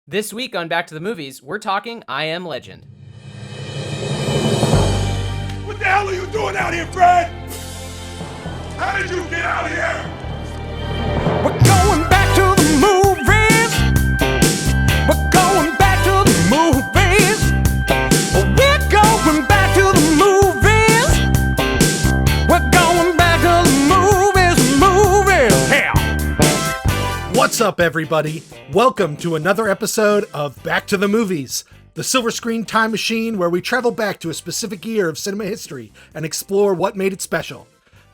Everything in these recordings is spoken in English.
This week on Back to the Movies, we're talking I Am Legend. What the hell are you doing out here, Fred? How did you get out here? We're going back to the movies. We're going back to the movies. We're going back to the movies. We're going back to the movies. Hell. What's up, everybody? Welcome to another episode of Back to the Movies, the silver screen time machine where we travel back to a specific year of cinema history and explore what made it special.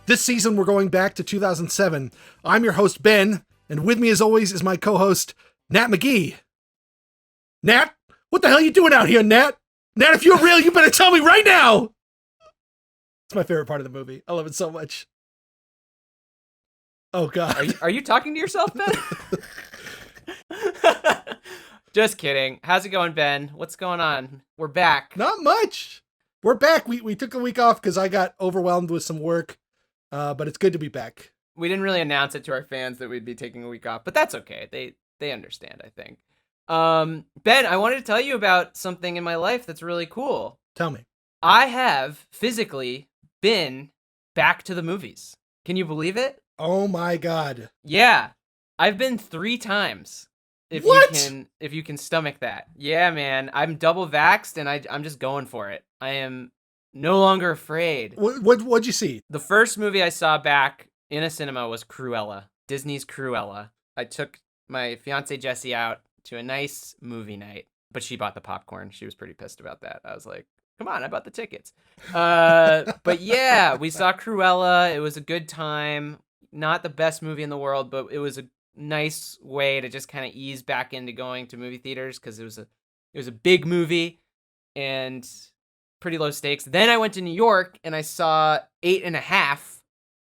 This season, we're going back to 2007. I'm your host, Ben, and with me, as always, is my co-host, Nat McGee. Nat? What the hell are you doing out here, Nat? Nat, if you're real, you better tell me right now! It's my favorite part of the movie. I love it so much. Oh, God. Are you talking to yourself, Ben? Just kidding. How's it going, Ben? What's going on? We're back. Not much. We're back. We took a week off because I got overwhelmed with some work, but it's good to be back. We didn't really announce it to our fans that we'd be taking a week off, but that's okay. They understand, I think. Ben, I wanted to tell you about something in my life that's really cool. Tell me. I have physically been back to the movies. Can you believe it? Oh my God. Yeah. I've been 3 times. If you can stomach that. Yeah, man. I'm double vaxxed and I'm just going for it. I am no longer afraid. What'd you see? The first movie I saw back in a cinema was Cruella, Disney's Cruella. I took my fiance Jessie out to a nice movie night, but she bought the popcorn. She was pretty pissed about that. I was like, come on, I bought the tickets. But yeah, we saw Cruella. It was a good time. Not the best movie in the world, but it was a nice way to just kind of ease back into going to movie theaters because it was a big movie and pretty low stakes. Then I went to New York and I saw 8.5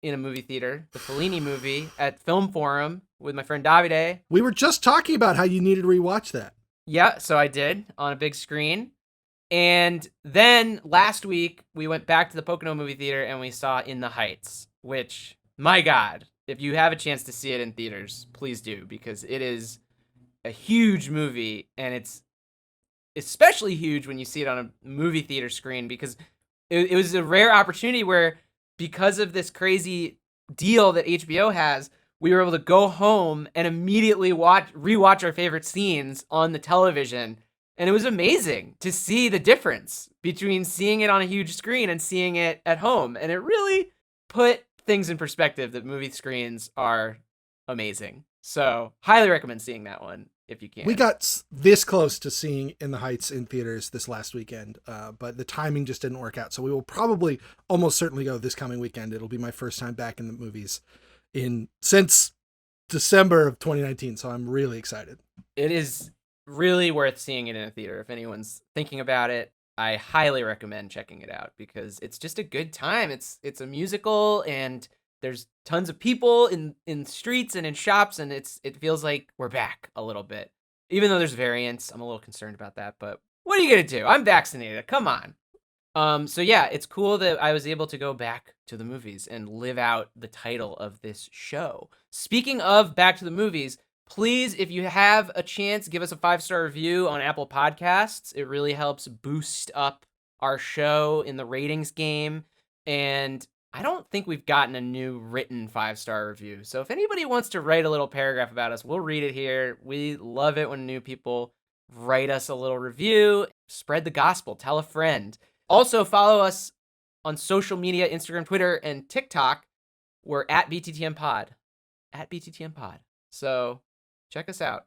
in a movie theater, the Fellini movie at Film Forum with my friend Davide. We were just talking about how you needed to rewatch that. Yeah, so I did on a big screen. And then last week we went back to the Pocono movie theater and we saw In the Heights, which, my God, if you have a chance to see it in theaters, please do, because it is a huge movie, and it's especially huge when you see it on a movie theater screen, because it was a rare opportunity where, because of this crazy deal that HBO has, we were able to go home and immediately rewatch our favorite scenes on the television, and it was amazing to see the difference between seeing it on a huge screen and seeing it at home, and it really put things in perspective that movie screens are amazing. So highly recommend seeing that one if you can. We got this close to seeing In the Heights in theaters this last weekend, but the timing just didn't work out. So we will probably almost certainly go this coming weekend. It'll be my first time back in the movies since December of 2019. So I'm really excited. It is really worth seeing it in a theater. If anyone's thinking about it, I highly recommend checking it out because it's just a good time. It's a musical and there's tons of people in streets and in shops, and it feels like we're back a little bit. Even though there's variants, I'm a little concerned about that, but what are you gonna do? I'm vaccinated. Come on. So yeah, it's cool that I was able to go back to the movies and live out the title of this show. Speaking of Back to the Movies, please, if you have a chance, give us a 5-star review on Apple Podcasts. It really helps boost up our show in the ratings game. And I don't think we've gotten a new written 5-star review. So if anybody wants to write a little paragraph about us, we'll read it here. We love it when new people write us a little review. Spread the gospel. Tell a friend. Also, follow us on social media, Instagram, Twitter, and TikTok. We're at BttM Pod. At BttM Pod. So check us out.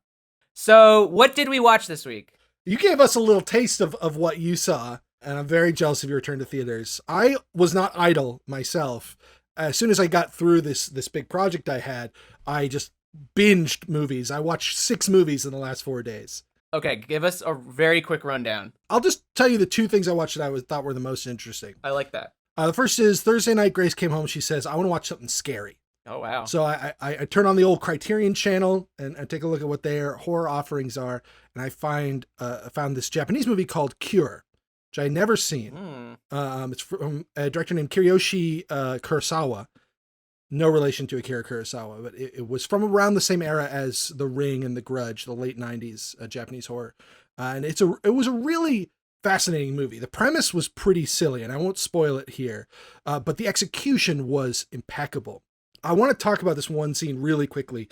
So what did we watch this week? You gave us a little taste of what you saw, and I'm very jealous of your return to theaters. I was not idle myself. As soon as I got through this big project I had, I just binged movies. I watched 6 movies in the last 4 days. Okay, give us a very quick rundown. I'll just tell you the 2 things I watched that I thought were the most interesting. I like that. The first is Thursday night, Grace came home. She says, I want to watch something scary. Oh, wow. So I turn on the old Criterion channel and take a look at what their horror offerings are. And I found this Japanese movie called Cure, which I never seen. It's from a director named Kiyoshi Kurosawa. no relation to Akira Kurosawa, but it was from around the same era as The Ring and The Grudge, the late 90s Japanese horror. And it was a really fascinating movie. The premise was pretty silly, and I won't spoil it here, but the execution was impeccable. I want to talk about this one scene really quickly.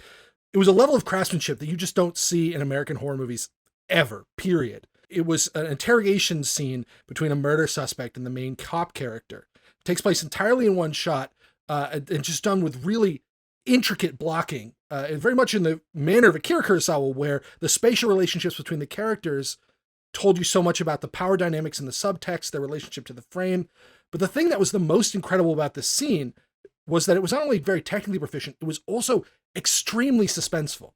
It was a level of craftsmanship that you just don't see in American horror movies ever, period. It was an interrogation scene between a murder suspect and the main cop character. It takes place entirely in one shot, and just done with really intricate blocking, and very much in the manner of Akira Kurosawa, where the spatial relationships between the characters told you so much about the power dynamics and the subtext, their relationship to the frame. But the thing that was the most incredible about this scene was that it was not only very technically proficient, it was also extremely suspenseful.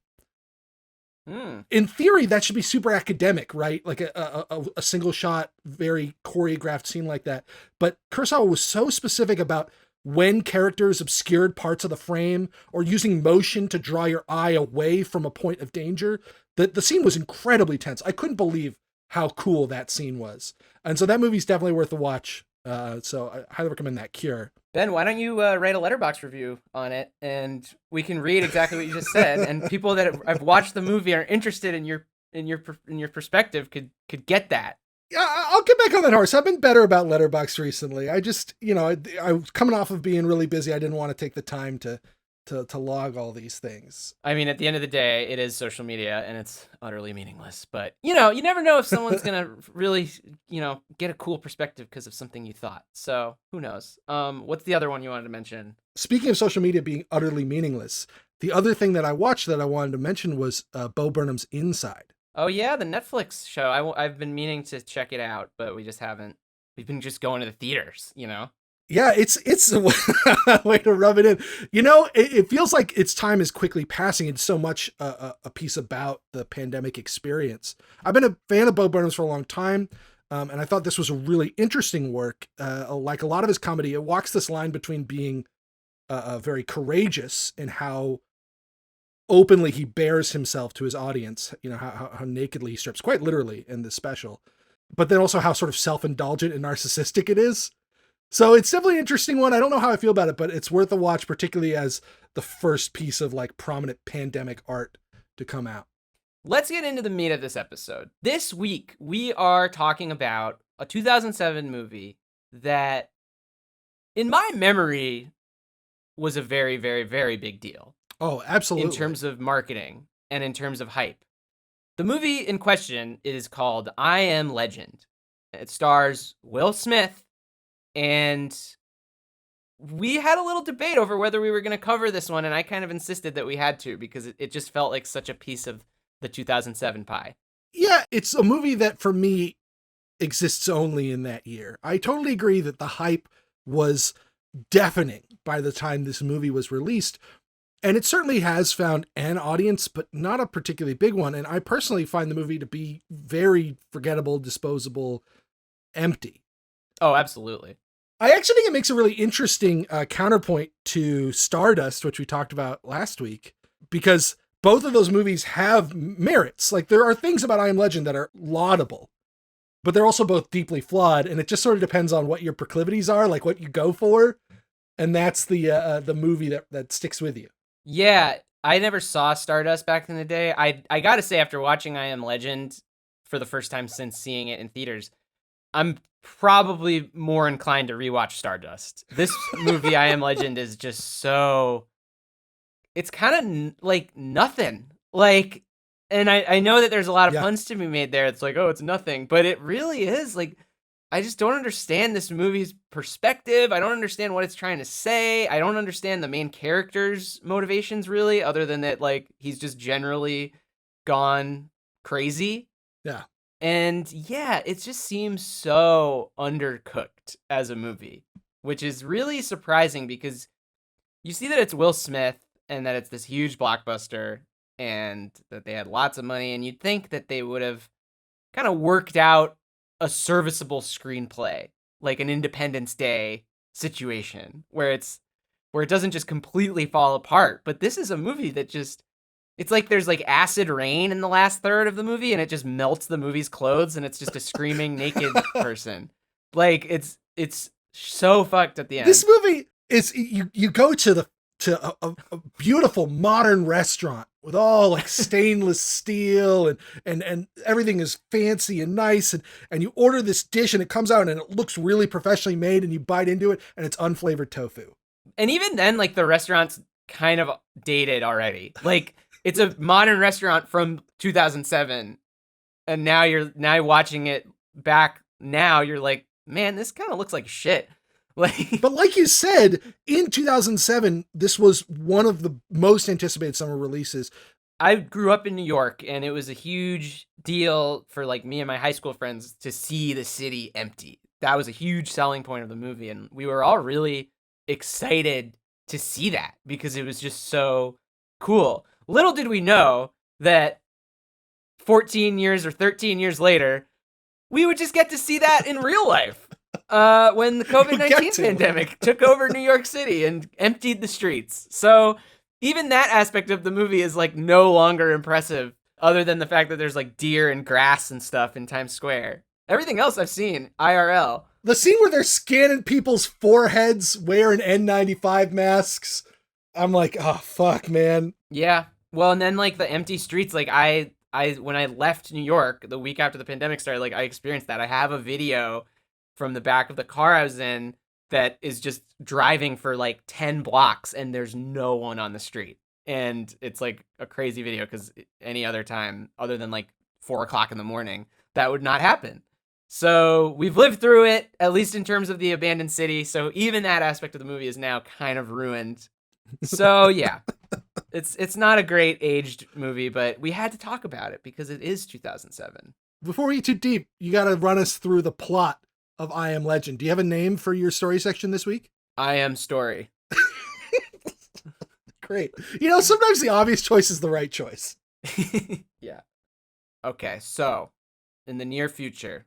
In theory, that should be super academic, right? Like a single shot, very choreographed scene like that. But Kurosawa was so specific about when characters obscured parts of the frame or using motion to draw your eye away from a point of danger, that the scene was incredibly tense. I couldn't believe how cool that scene was. And so that movie's definitely worth a watch. So I highly recommend that, Cure. Ben, why don't you write a letterbox review on it, and we can read exactly what you just said, and people that have watched the movie are interested in your perspective could get that. Yeah, I'll get back on that horse. I've been better about letterbox recently. I just, I was coming off of being really busy. I didn't want to take the time to log all these things. I mean, at the end of the day, it is social media and it's utterly meaningless. But, you never know if someone's going to really, get a cool perspective because of something you thought. So who knows? What's the other one you wanted to mention? Speaking of social media being utterly meaningless, the other thing that I watched that I wanted to mention was Bo Burnham's Inside. Oh, yeah, the Netflix show. I've been meaning to check it out, but we just haven't. We've been just going to the theaters, Yeah, it's a way to rub it in. It feels like its time is quickly passing. It's so much a piece about the pandemic experience. I've been a fan of Bo Burnham's for a long time, and I thought this was a really interesting work. Like a lot of his comedy, it walks this line between being very courageous in how openly he bears himself to his audience, how nakedly he strips, quite literally in this special, but then also how sort of self-indulgent and narcissistic it is. So it's definitely an interesting one. I don't know how I feel about it, but it's worth a watch, particularly as the first piece of like prominent pandemic art to come out. Let's get into the meat of this episode. This week, we are talking about a 2007 movie that, in my memory, was a very, very, very big deal. Oh, absolutely. In terms of marketing and in terms of hype. The movie in question is called I Am Legend. It stars Will Smith. And we had a little debate over whether we were going to cover this one, and I kind of insisted that we had to because it just felt like such a piece of the 2007 pie. Yeah, it's a movie that for me exists only in that year. I totally agree that the hype was deafening by the time this movie was released, and it certainly has found an audience, but not a particularly big one. And I personally find the movie to be very forgettable, disposable, empty. Oh, absolutely. I actually think it makes a really interesting counterpoint to Stardust, which we talked about last week, because both of those movies have merits. Like, there are things about I Am Legend that are laudable, but they're also both deeply flawed, and it just sort of depends on what your proclivities are, like what you go for, and that's the movie that sticks with you. Yeah, I never saw Stardust back in the day. I gotta say, after watching I Am Legend for the first time since seeing it in theaters, I'm probably more inclined to rewatch Stardust. This movie, I Am Legend, is just so... It's kind of like nothing. Like, and I know that there's a lot of puns to be made there. It's like, oh, it's nothing. But it really is. Like, I just don't understand this movie's perspective. I don't understand what it's trying to say. I don't understand the main character's motivations, really, other than that, like, he's just generally gone crazy. Yeah. And yeah, it just seems so undercooked as a movie, which is really surprising because you see that it's Will Smith and that it's this huge blockbuster and that they had lots of money, and you'd think that they would have kind of worked out a serviceable screenplay, like an Independence Day situation where it doesn't just completely fall apart. But this is a movie that just... It's like there's like acid rain in the last third of the movie and it just melts the movie's clothes and it's just a screaming naked person. Like it's so fucked at the end. This movie is, you go to to a beautiful modern restaurant with all like stainless steel and everything is fancy and nice. And you order this dish and it comes out and it looks really professionally made and you bite into it and it's unflavored tofu. And even then, like, the restaurant's kind of dated already. Like, it's a modern restaurant from 2007. And now you're watching it back now, you're like, man, this kind of looks like shit. Like, but like you said, in 2007, this was one of the most anticipated summer releases. I grew up in New York, and it was a huge deal for like me and my high school friends to see the city empty. That was a huge selling point of the movie, and we were all really excited to see that because it was just so cool. Little did we know that 14 years or 13 years later, we would just get to see that in real life. When the COVID-19 pandemic took over New York City and emptied the streets. So even that aspect of the movie is like no longer impressive other than the fact that there's like deer and grass and stuff in Times Square. Everything else I've seen, IRL. The scene where they're scanning people's foreheads wearing N95 masks. I'm like, oh, fuck, man. Yeah. Well, and then like the empty streets, like I when I left New York the week after the pandemic started, like I experienced that. I have a video from the back of the car I was in that is just driving for like 10 blocks and there's no one on the street. And it's like a crazy video because any other time other than like 4:00 in the morning, that would not happen. So we've lived through it, at least in terms of the abandoned city. So even that aspect of the movie is now kind of ruined. So yeah, it's not a great aged movie, but we had to talk about it because it is 2007. Before we get too deep, you got to run us through the plot of I Am Legend. Do you have a name for your story section this week? I Am Story. Great. You know, sometimes the obvious choice is the right choice. Yeah. Okay, so in the near future,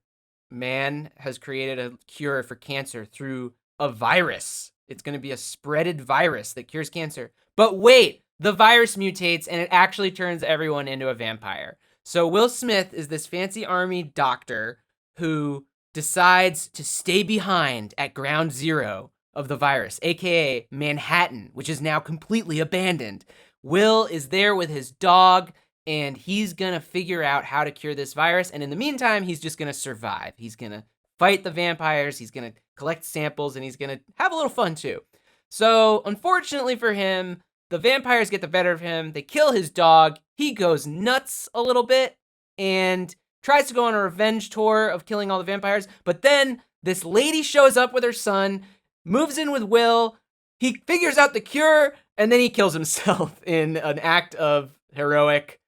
man has created a cure for cancer through a virus. It's going to be a spreaded virus that cures cancer. But wait, the virus mutates and it actually turns everyone into a vampire. So Will Smith is this fancy army doctor who decides to stay behind at ground zero of the virus, aka Manhattan, which is now completely abandoned. Will is there with his dog, and he's gonna figure out how to cure this virus, and in the meantime, he's just gonna survive. He's gonna fight the vampires, he's gonna collect samples, and he's gonna have a little fun too. So, unfortunately for him, the vampires get the better of him, they kill his dog, he goes nuts a little bit, and tries to go on a revenge tour of killing all the vampires, but then this lady shows up with her son, moves in with Will, he figures out the cure, and then he kills himself in an act of heroic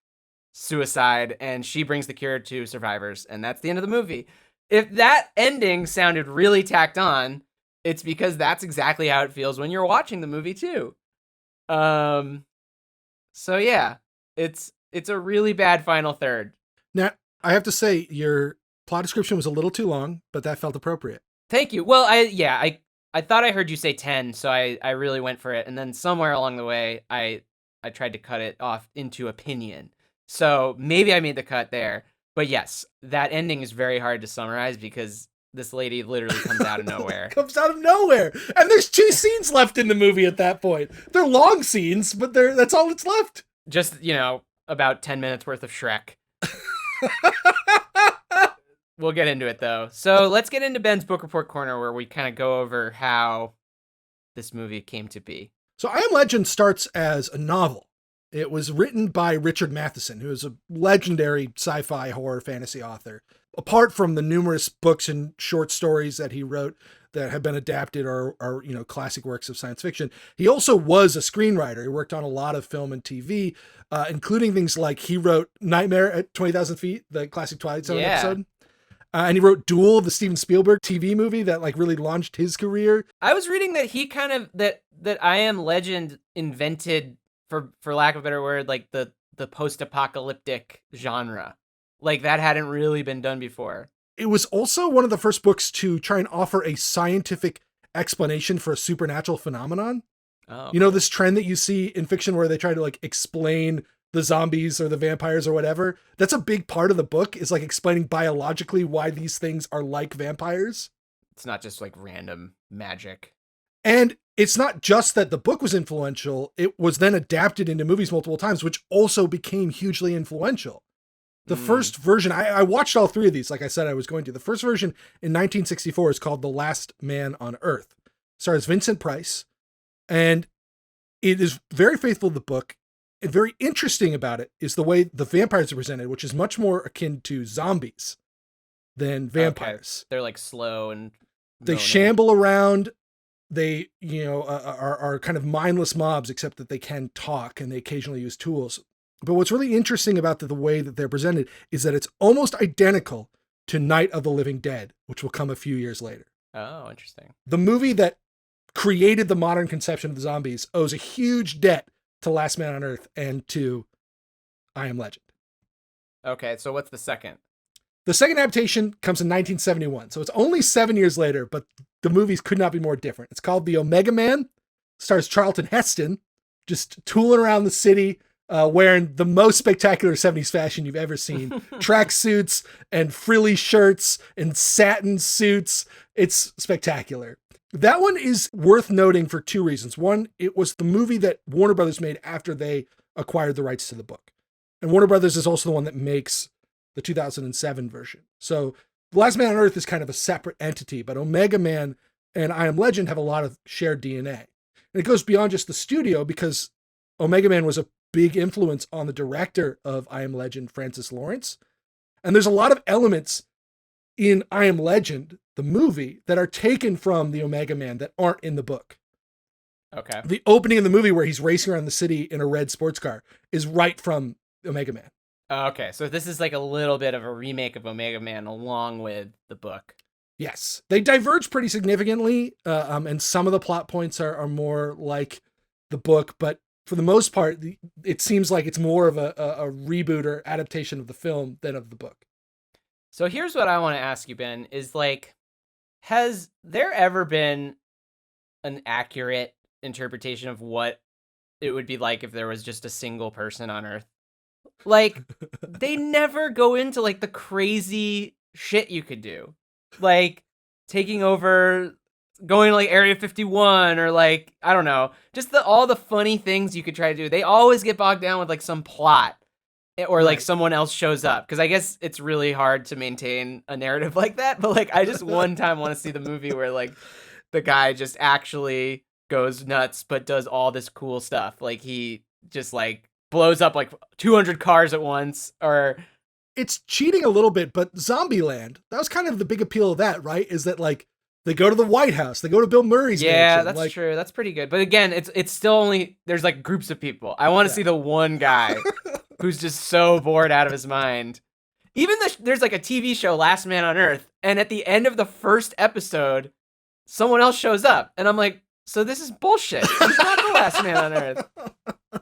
suicide, and she brings the cure to survivors, and that's the end of the movie. If that ending sounded really tacked on, it's because that's exactly how it feels when you're watching the movie too. So yeah, it's a really bad final third. Now, I have to say, your plot description was a little too long, but that felt appropriate. Thank you. Well, I thought I heard you say 10, so I really went for it. And then somewhere along the way, I tried to cut it off into opinion. So maybe I made the cut there. But yes, that ending is very hard to summarize because this lady literally comes out of nowhere. Comes out of nowhere. And there's 2 scenes left in the movie at that point. They're long scenes, but that's all that's left. Just, about 10 minutes worth of Shrek. We'll get into it though. So let's get into Ben's book report corner where we kind of go over how this movie came to be. So I Am Legend starts as a novel. It was written by Richard Matheson, who is a legendary sci-fi horror fantasy author. Apart from the numerous books and short stories that he wrote that have been adapted or classic works of science fiction, he also was a screenwriter. He worked on a lot of film and TV, including things like he wrote Nightmare at 20,000 Feet, the classic Twilight Zone episode. And he wrote Duel, the Steven Spielberg TV movie that like really launched his career. I was reading that he kind of that I Am Legend invented, for lack of a better word, like the post-apocalyptic genre. Like that hadn't really been done before. It was also one of the first books to try and offer a scientific explanation for a supernatural phenomenon. Oh. You know, this trend that you see in fiction where they try to like explain the zombies or the vampires or whatever. That's a big part of the book, is like explaining biologically why these things are like vampires. It's not just like random magic. And it's not just that the book was influential, it was then adapted into movies multiple times, which also became hugely influential. The first version, I watched all three of these, like I said I was going to. The first version in 1964 is called The Last Man on Earth. It stars Vincent Price, and it is very faithful to the book. And very interesting about it is the way the vampires are presented, which is much more akin to zombies than vampires. Okay. They're like slow and they moaning. shamble around. They, are kind of mindless mobs, except that they can talk and they occasionally use tools. But what's really interesting about the way that they're presented is that it's almost identical to Night of the Living Dead, which will come a few years later. Oh, interesting. The movie that created the modern conception of the zombies owes a huge debt to Last Man on Earth and to I Am Legend. Okay, so what's the second? The second adaptation comes in 1971, so it's only 7 years later, but the movies could not be more different. It's called The Omega Man, stars Charlton Heston, just tooling around the city, wearing the most spectacular 70s fashion you've ever seen. Track suits and frilly shirts and satin suits. It's spectacular. That one is worth noting for two reasons. One, it was the movie that Warner Brothers made after they acquired the rights to the book. And Warner Brothers is also the one that makes the 2007 version. So The Last Man on Earth is kind of a separate entity, but Omega Man and I Am Legend have a lot of shared DNA. And it goes beyond just the studio because Omega Man was a big influence on the director of I Am Legend, Francis Lawrence. And there's a lot of elements in I Am Legend, the movie, that are taken from the Omega Man that aren't in the book. Okay. The opening of the movie where he's racing around the city in a red sports car is right from Omega Man. Okay, so this is like a little bit of a remake of Omega Man along with the book. Yes. They diverge pretty significantly, and some of the plot points are more like the book, but for the most part, it seems like it's more of a reboot or adaptation of the film than of the book. So here's what I want to ask you, Ben, is like, has there ever been an accurate interpretation of what it would be like if there was just a single person on Earth? Like, they never go into like the crazy shit you could do. Like taking over, going to like Area 51 or like, I don't know, just all the funny things you could try to do. They always get bogged down with like some plot or like someone else shows up. Cause I guess it's really hard to maintain a narrative like that. But like, I just one time want to see the movie where like the guy just actually goes nuts, but does all this cool stuff. Like he just like blows up like 200 cars at once or... It's cheating a little bit, but Zombieland, that was kind of the big appeal of that, right? Is that like they go to the White House, they go to Bill Murray's mansion. Yeah, that's true. That's pretty good. But again, it's still only there's like groups of people. I want to see the one guy who's just so bored out of his mind. Even there's like a TV show, Last Man on Earth, and at the end of the first episode, someone else shows up, and I'm like, so this is bullshit. He's not the last man on Earth.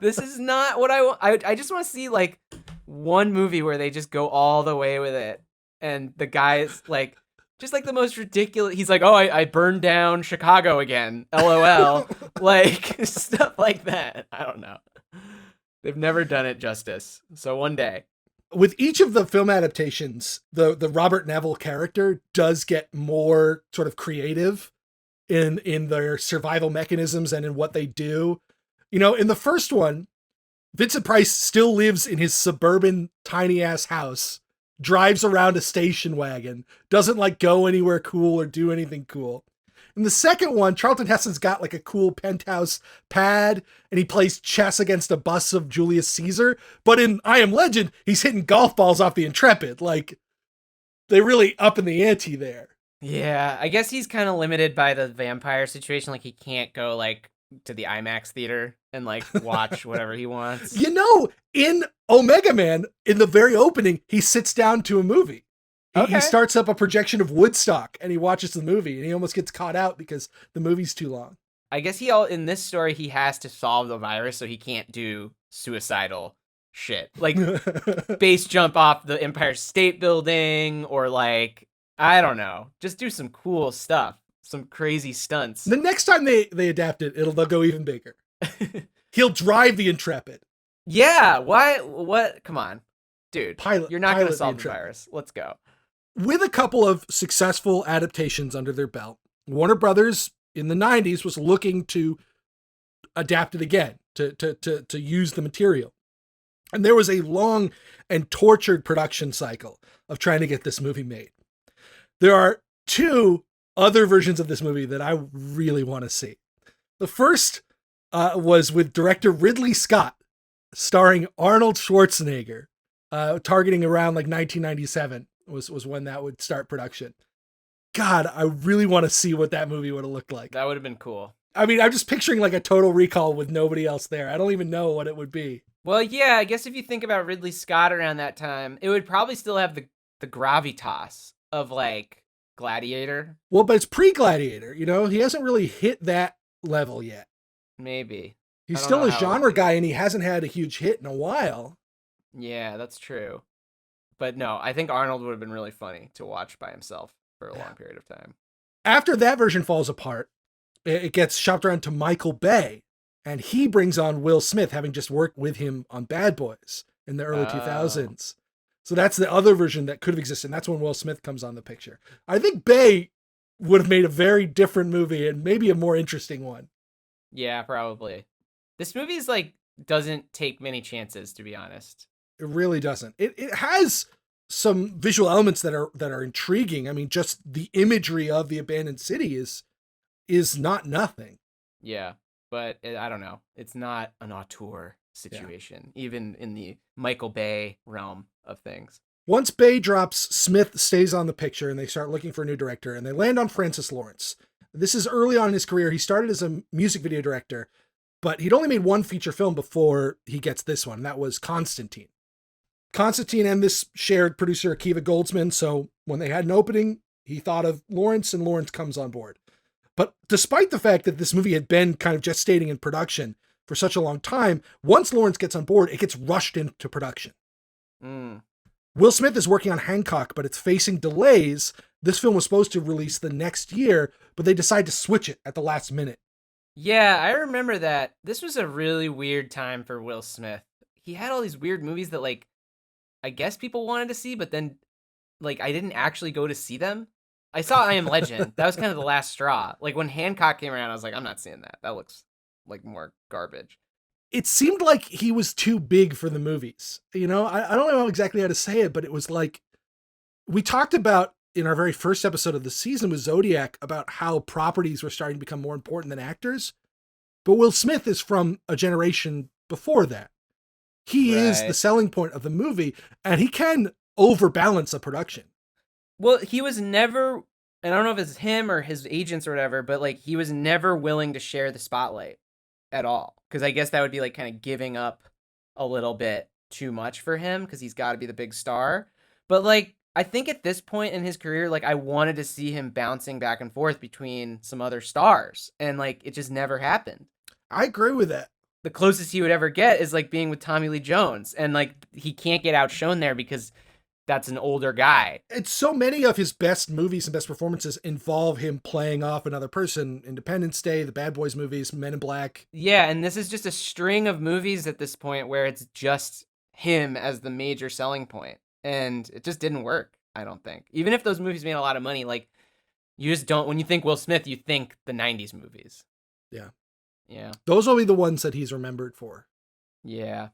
This is not what I want. I just want to see like one movie where they just go all the way with it, and the guy's like just like the most ridiculous. He's like, oh, I burned down Chicago again. LOL. Like stuff like that. I don't know. They've never done it justice. So one day. With each of the film adaptations, the Robert Neville character does get more sort of creative in their survival mechanisms and in what they do. You know, in the first one, Vincent Price still lives in his suburban tiny ass house, drives around a station wagon, doesn't like go anywhere cool or do anything cool. In the second one, Charlton Heston's got like a cool penthouse pad and he plays chess against a bust of Julius Caesar. But in I Am Legend, he's hitting golf balls off the Intrepid. Like, they're really up in the ante there. Yeah, I guess he's kind of limited by the vampire situation. Like, he can't go like to the IMAX theater and like watch whatever he wants. You know, in Omega Man, in the very opening, he sits down to a movie. He starts up a projection of Woodstock and he watches the movie and he almost gets caught out because the movie's too long. I guess in this story, he has to solve the virus, so he can't do suicidal shit. Like base jump off the Empire State Building or like, I don't know, just do some cool stuff. Some crazy stunts. The next time they adapt it, they'll go even bigger. He'll drive the Intrepid. Yeah, why? What? Come on, dude. You're not going to solve the Intrepid. virus. Let's go. With a couple of successful adaptations under their belt, Warner Brothers in the 90s was looking to adapt it again, to use the material. And there was a long and tortured production cycle of trying to get this movie made. There are two other versions of this movie that I really want to see. The first was with director Ridley Scott, starring Arnold Schwarzenegger, targeting around like 1997 was when that would start production. God, I really want to see what that movie would have looked like. That would have been cool. I mean, I'm just picturing like a Total Recall with nobody else there. I don't even know what it would be. Well, yeah, I guess if you think about Ridley Scott around that time, it would probably still have the gravitas of like Gladiator. Well, but it's pre-Gladiator, you know? He hasn't really hit that level yet. Maybe. He's still a genre guy, and he hasn't had a huge hit in a while. Yeah, that's true. But no, I think Arnold would have been really funny to watch by himself for a long period of time. After that version falls apart, it gets shopped around to Michael Bay, and he brings on Will Smith, having just worked with him on Bad Boys in the early 2000s. So that's the other version that could have existed, and that's when Will Smith comes on the picture. I think Bay would have made a very different movie and maybe a more interesting one. Yeah, probably. This movie is like doesn't take many chances, to be honest. It really doesn't. It has some visual elements that are intriguing. I mean, just the imagery of the abandoned city is not nothing. Yeah, but I don't know. It's not an auteur situation, even in the Michael Bay realm of things. Once Bay drops, Smith stays on the picture, and they start looking for a new director, and they land on Francis Lawrence. This is early on in his career. He started as a music video director, but he'd only made one feature film before he gets this one. And that was Constantine. Constantine and this shared producer Akiva Goldsman, so when they had an opening, he thought of Lawrence, and Lawrence comes on board. But despite the fact that this movie had been kind of gestating in production for such a long time, once Lawrence gets on board, it gets rushed into production. Will Smith is working on Hancock, but it's facing delays. This film was supposed to release the next year, but they decide to switch it at the last minute. Yeah, I remember that. This was a really weird time for Will Smith. He had all these weird movies that, like, I guess people wanted to see, but then, like, I didn't actually go to see them. I saw I Am Legend. That was kind of the last straw. Like, when Hancock came around, I was like, I'm not seeing that. That looks like more garbage. It seemed like he was too big for the movies. You know, I don't know exactly how to say it, but it was like, we talked about in our very first episode of the season with Zodiac about how properties were starting to become more important than actors. But Will Smith is from a generation before that. He is the selling point of the movie, and he can overbalance a production. Well, he was never, and I don't know if it's him or his agents or whatever, but like he was never willing to share the spotlight at all. Because I guess that would be like kind of giving up a little bit too much for him because he's got to be the big star. But like, I think at this point in his career, like I wanted to see him bouncing back and forth between some other stars. And like, it just never happened. I agree with that. The closest he would ever get is like being with Tommy Lee Jones. And like, he can't get outshone there because that's an older guy. And so many of his best movies and best performances involve him playing off another person. Independence Day, the Bad Boys movies, Men in Black. Yeah, and this is just a string of movies at this point where it's just him as the major selling point. And it just didn't work, I don't think. Even if those movies made a lot of money, like, you just don't, when you think Will Smith, you think the 90s movies. Yeah. Yeah. Those will be the ones that he's remembered for. Yeah.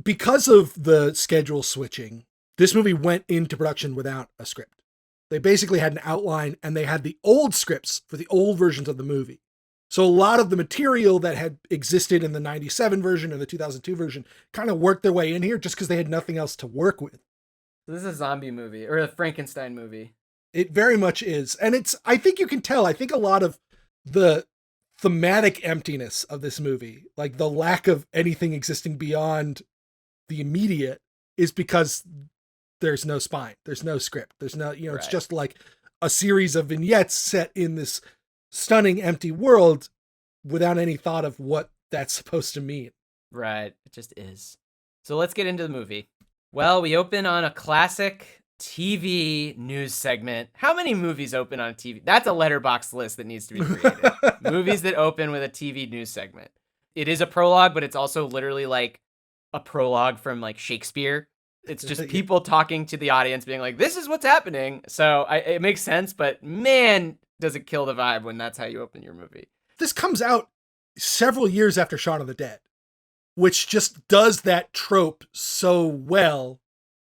Because of the schedule switching, this movie went into production without a script. They basically had an outline, and they had the old scripts for the old versions of the movie. So a lot of the material that had existed in the 97 version and the 2002 version kind of worked their way in here just because they had nothing else to work with. This is a zombie movie, or a Frankenstein movie. It very much is. And I think you can tell, I think a lot of the thematic emptiness of this movie, like the lack of anything existing beyond the immediate, is because there's no spine, there's no script, there's no, you know, It's just like a series of vignettes set in this stunning empty world without any thought of what that's supposed to mean. Right. It just is. So let's get into the movie. Well, we open on a classic TV news segment. How many movies open on TV? That's a letterbox list that needs to be created. Movies that open with a TV news segment. It is a prologue, but it's also literally like a prologue from like Shakespeare. It's just people talking to the audience being like, this is what's happening. So it makes sense, but man, does it kill the vibe when that's how you open your movie. This comes out several years after Shaun of the Dead, which just does that trope so well.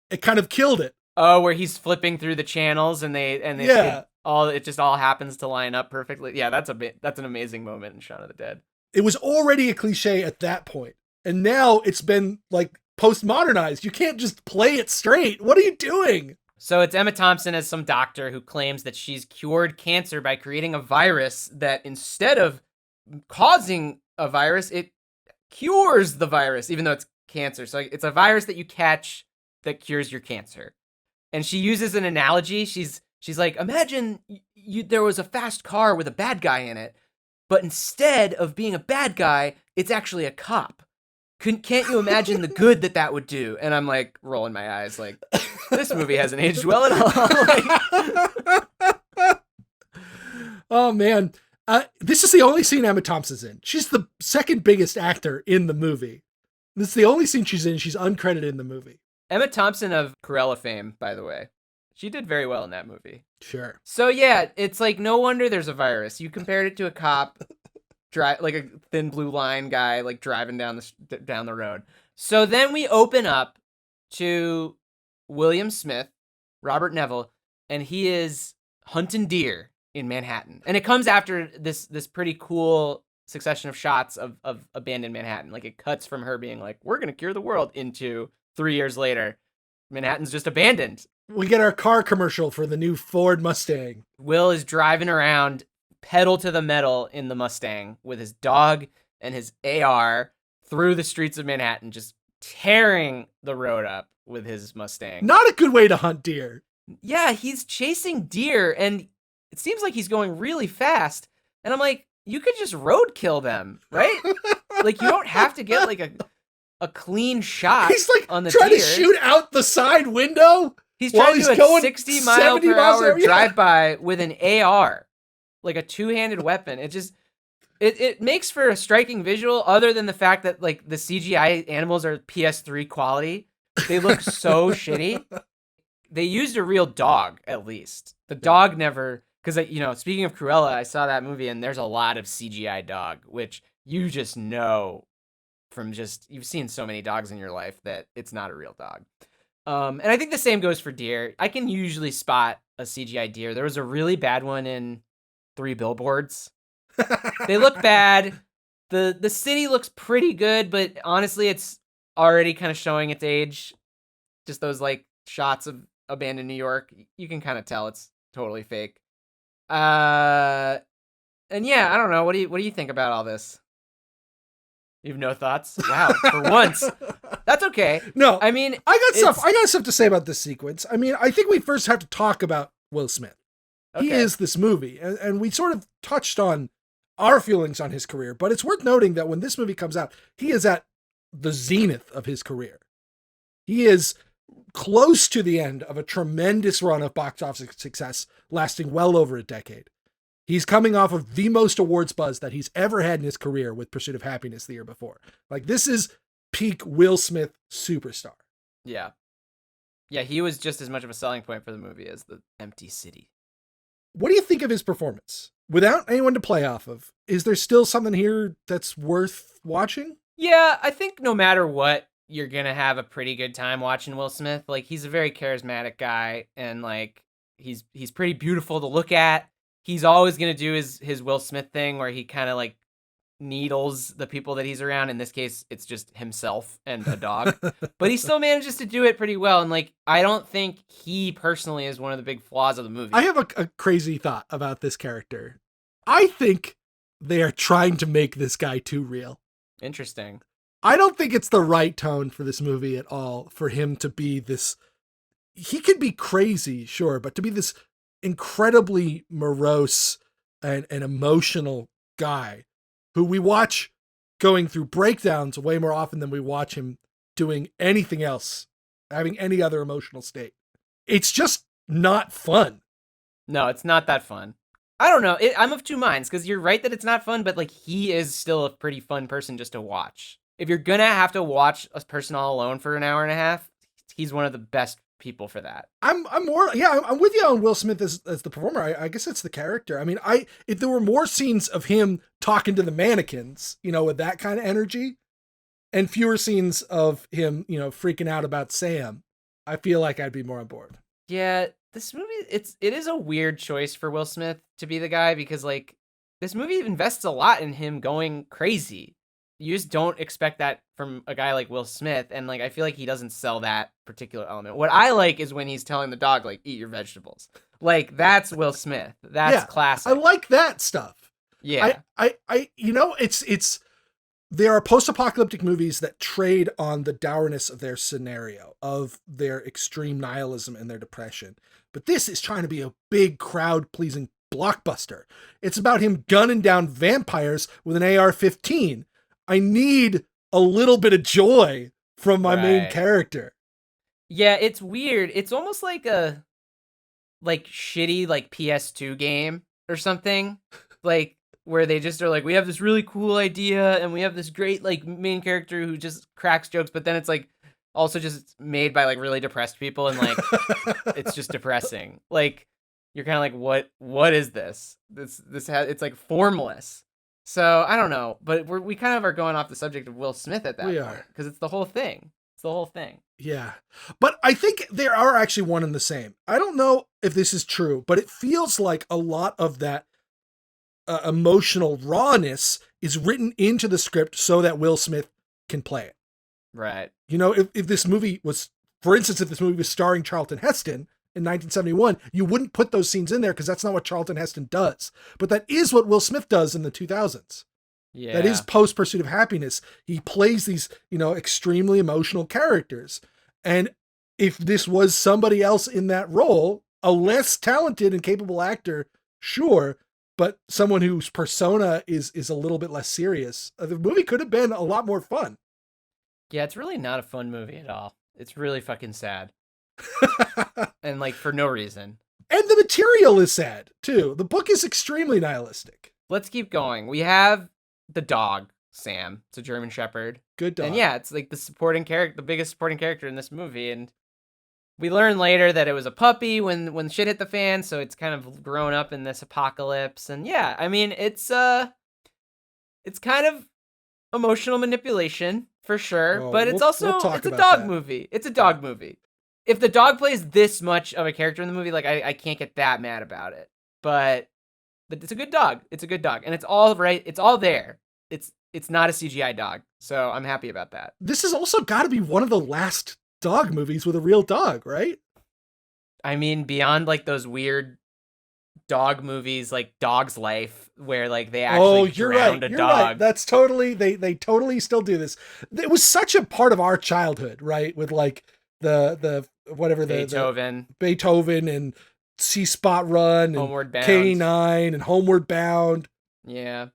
It kind of killed it. Oh, where he's flipping through the channels and Yeah. it just all happens to line up perfectly. Yeah, that's an amazing moment in Shaun of the Dead. It was already a cliche at that point, and now it's been like postmodernized. You can't just play it straight. What are you doing? So it's Emma Thompson as some doctor who claims that she's cured cancer by creating a virus that instead of causing a virus, it cures the virus, even though it's cancer. So it's a virus that you catch that cures your cancer. And she uses an analogy. She's like, imagine there was a fast car with a bad guy in it, but instead of being a bad guy, it's actually a cop. Can't you imagine the good that would do? And I'm like rolling my eyes like, this movie hasn't aged well at all. Oh, man. This is the only scene Emma Thompson's in. She's the second biggest actor in the movie. This is the only scene she's in. She's uncredited in the movie. Emma Thompson of Cruella fame, by the way. She did very well in that movie. Sure. So yeah, it's like no wonder there's a virus. You compared it to a cop, like a thin blue line guy, like driving down the road. So then we open up to William Smith, Robert Neville, and he is hunting deer in Manhattan. And it comes after this pretty cool succession of shots of abandoned Manhattan. Like it cuts from her being like, we're gonna cure the world, into 3 years later, Manhattan's just abandoned. We get our car commercial for the new Ford Mustang. Will is driving around pedal to the metal in the Mustang with his dog and his AR through the streets of Manhattan, just tearing the road up with his Mustang. Not a good way to hunt deer. Yeah, he's chasing deer and it seems like he's going really fast. And I'm like, you could just roadkill them, right? Like you don't have to get like a clean shot. He's like on the trying deer. to shoot out the side window. He's trying to do a 60 mile per hour yeah. drive-by with an AR, like a two-handed weapon. It makes for a striking visual, other than the fact that like the CGI animals are PS3 quality. They look so shitty. They used a real dog, at least. The dog never, because speaking of Cruella, I saw that movie and there's a lot of CGI dog, which you just know from you've seen so many dogs in your life that it's not a real dog. And I think the same goes for deer. I can usually spot a CGI deer. There was a really bad one in 3 Billboards. They look bad. The city looks pretty good, but honestly, it's already kind of showing its age. Just those like shots of abandoned New York, you can kind of tell it's totally fake. And yeah, I don't know. What do you think about all this? You have no thoughts? Wow, for once. That's okay. No, I mean, I got stuff to say about this sequence. I mean, I think we first have to talk about Will Smith. Okay. He is this movie, and we sort of touched on our feelings on his career, but it's worth noting that when this movie comes out, he is at the zenith of his career. He is close to the end of a tremendous run of box office success lasting well over a decade. He's coming off of the most awards buzz that he's ever had in his career with Pursuit of Happiness the year before. Like, this is peak Will Smith superstar. Yeah. Yeah, he was just as much of a selling point for the movie as the empty city. What do you think of his performance? Without anyone to play off of, is there still something here that's worth watching? Yeah, I think no matter what, you're going to have a pretty good time watching Will Smith. Like, he's a very charismatic guy, and like he's pretty beautiful to look at. He's always going to do his Will Smith thing where he kind of like needles the people that he's around. In this case, it's just himself and a dog, but he still manages to do it pretty well. And like, I don't think he personally is one of the big flaws of the movie. I have a crazy thought about this character. I think they are trying to make this guy too real. Interesting. I don't think it's the right tone for this movie at all for him to be this. He could be crazy, sure, but to be this incredibly morose and emotional guy who we watch going through breakdowns way more often than we watch him doing anything else, having any other emotional state. It's just not fun. No, it's not that fun. I don't know. I'm of two minds, because you're right that it's not fun, but like, he is still a pretty fun person just to watch. If you're gonna have to watch a person all alone for an hour and a half, he's one of the best people for that. I'm with you on Will Smith as the performer. I guess it's the character. I mean, if there were more scenes of him talking to the mannequins, with that kind of energy, and fewer scenes of him, freaking out about Sam, I feel like I'd be more on board. Yeah, this movie, it is a weird choice for Will Smith to be the guy because like this movie invests a lot in him going crazy. You just don't expect that from a guy like Will Smith, and like I feel like he doesn't sell that particular element. What I like is when he's telling the dog like eat your vegetables. Like that's Will Smith. That's classic. I like that stuff. Yeah. It's there are post-apocalyptic movies that trade on the dourness of their scenario, of their extreme nihilism and their depression. But this is trying to be a big crowd-pleasing blockbuster. It's about him gunning down vampires with an AR-15. I need a little bit of joy from my main character. Yeah, it's weird. It's almost like a shitty PS2 game or something. Like where they just are like, we have this really cool idea and we have this great main character who just cracks jokes, but then it's like also just made by really depressed people and it's just depressing. Like you're kind of like, what is this? It's like formless. So I don't know, but we kind of are going off the subject of Will Smith at that point because it's the whole thing. It's the whole thing. Yeah, but I think there are actually one and the same. I don't know if this is true, but it feels like a lot of that emotional rawness is written into the script so that Will Smith can play it. Right. If this movie was, for instance, if this movie was starring Charlton Heston in 1971, you wouldn't put those scenes in there because that's not what Charlton Heston does. But that is what Will Smith does in the 2000s. Yeah. That is post Pursuit of Happiness. He plays these, extremely emotional characters. And if this was somebody else in that role, a less talented and capable actor, sure, but someone whose persona is a little bit less serious, the movie could have been a lot more fun. Yeah, it's really not a fun movie at all. It's really fucking sad. And for no reason. And the material is sad too. The book is extremely nihilistic. Let's keep going. We have the dog, Sam. It's a German Shepherd. Good dog. And yeah, it's the supporting character, the biggest supporting character in this movie. And we learn later that it was a puppy when shit hit the fan, so it's kind of grown up in this apocalypse. And yeah, I mean, it's kind of emotional manipulation for sure, but it's also it's a dog movie. It's a dog movie. If the dog plays this much of a character in the movie, I can't get that mad about it. But it's a good dog. It's a good dog, and it's all right. It's all there. It's not a CGI dog, so I'm happy about that. This has also got to be one of the last dog movies with a real dog, right? I mean, beyond those weird dog movies like Dog's Life, where they actually drowned a dog. Right. That's totally they totally still do this. It was such a part of our childhood, right? With the whatever the Beethoven and See Spot Run and Homeward Bound. K9 and Homeward Bound. Yeah.